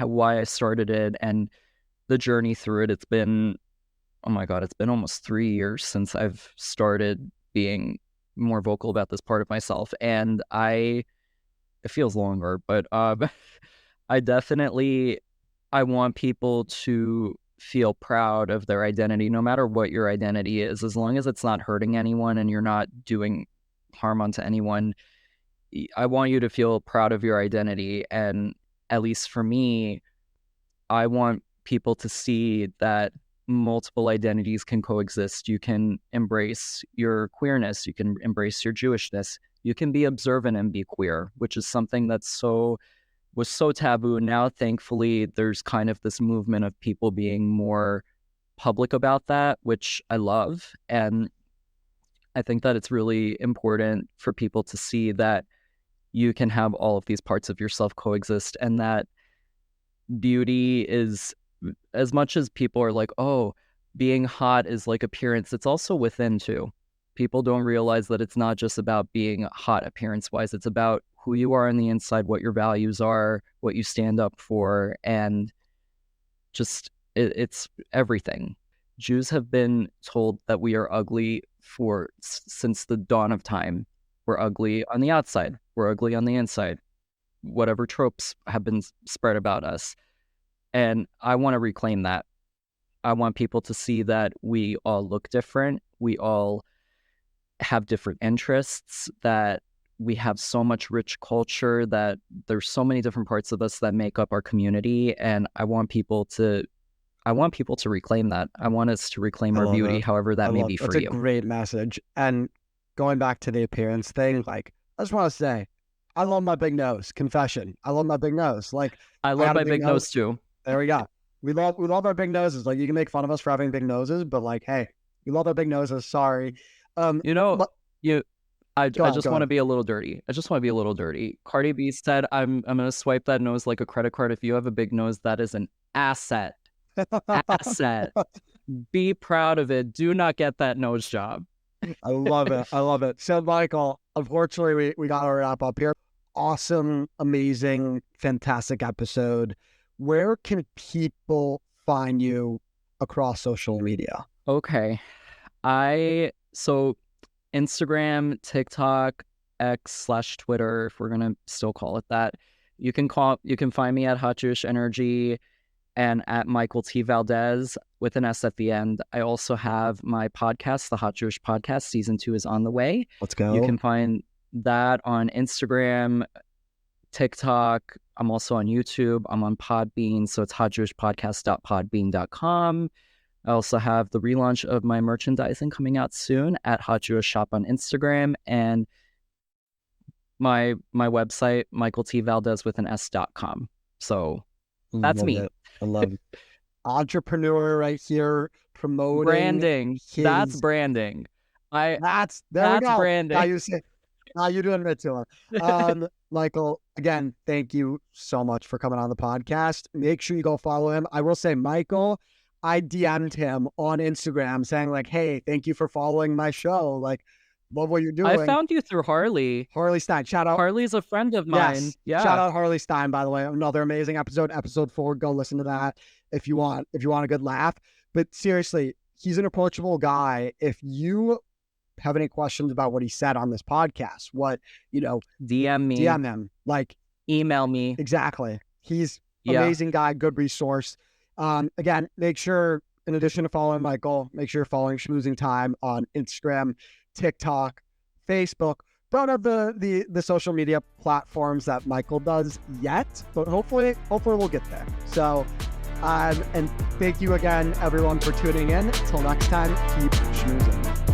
why I started it and the journey through it, it's been, oh my God, it's been almost 3 years since I've started being more vocal about this part of myself. And it feels longer, but I want people to feel proud of their identity, no matter what your identity is, as long as it's not hurting anyone and you're not doing harm onto anyone. I want you to feel proud of your identity. And at least for me, I want people to see that multiple identities can coexist. You can embrace your queerness. You can embrace your Jewishness. You can be observant and be queer, which is something was so taboo. Now, thankfully, there's kind of this movement of people being more public about that, which I love. And I think that it's really important for people to see that you can have all of these parts of yourself coexist, and that beauty is, as much as people are like, oh, being hot is like appearance, it's also within too. People don't realize that it's not just about being hot appearance-wise. It's about who you are on the inside, what your values are, what you stand up for, and just it's everything. Jews have been told that we are ugly since the dawn of time. We're ugly on the outside. We're ugly on the inside. Whatever tropes have been spread about us. And I want to reclaim that. I want people to see that we all look different. We all have different interests, that we have so much rich culture, that there's so many different parts of us that make up our community. And I want people to reclaim that. I want us to reclaim our beauty, however that may be for you. That's a great message. And going back to the appearance thing, like, I just want to say, I love my big nose. Confession. I love my big nose. Like, I love my big nose too. There we go. We love our big noses. Like, you can make fun of us for having big noses, but like, hey, we love our big noses. Sorry. I just want to be a little dirty. I just want to be a little dirty. Cardi B said, I'm going to swipe that nose like a credit card. If you have a big nose, that is an asset. Asset. Be proud of it. Do not get that nose job. I love it. I love it. So, Michael, unfortunately, we got to wrap up here. Awesome, amazing, fantastic episode. Where can people find you across social media? Okay. So Instagram, TikTok, X/Twitter, if we're going to still call it that. You can find me at Hot Jewish Energy and at Michael T. Valdes with an S at the end. I also have my podcast, the Hot Jewish Podcast. Season 2 is on the way. Let's go. You can find that on Instagram, TikTok. I'm also on YouTube. I'm on Podbean. So it's hotjewishpodcast.podbean.com. I also have the relaunch of my merchandising coming out soon at Hot Jewish Shop on Instagram, and my website, michaeltvaldes with an S.com. So that's me. I love it. Entrepreneur right here, promoting branding. That's branding. That's branding. Now you say You do admit to him. Michael, again, thank you so much for coming on the podcast. Make sure you go follow him. I will say, Michael, I DM'd him on Instagram saying like, hey, thank you for following my show. Like, love what you're I doing. found you through Harley. Harley Stein. Shout out. Harley's a friend of mine. Yes. Yeah. Shout out Harley Stein, by the way. Another amazing episode 4. Go listen to that if you want a good laugh. But seriously, he's an approachable guy. If you have any questions about what he said on this podcast, DM me. DM him. Like, email me. Exactly. He's amazing guy, good resource. Again, make sure, in addition to following Michael, make sure you're following Schmoozing Time on Instagram, TikTok, Facebook. Don't have the social media platforms that Michael does yet, but hopefully we'll get there. So, and thank you again, everyone, for tuning in. Until next time, keep schmoozing.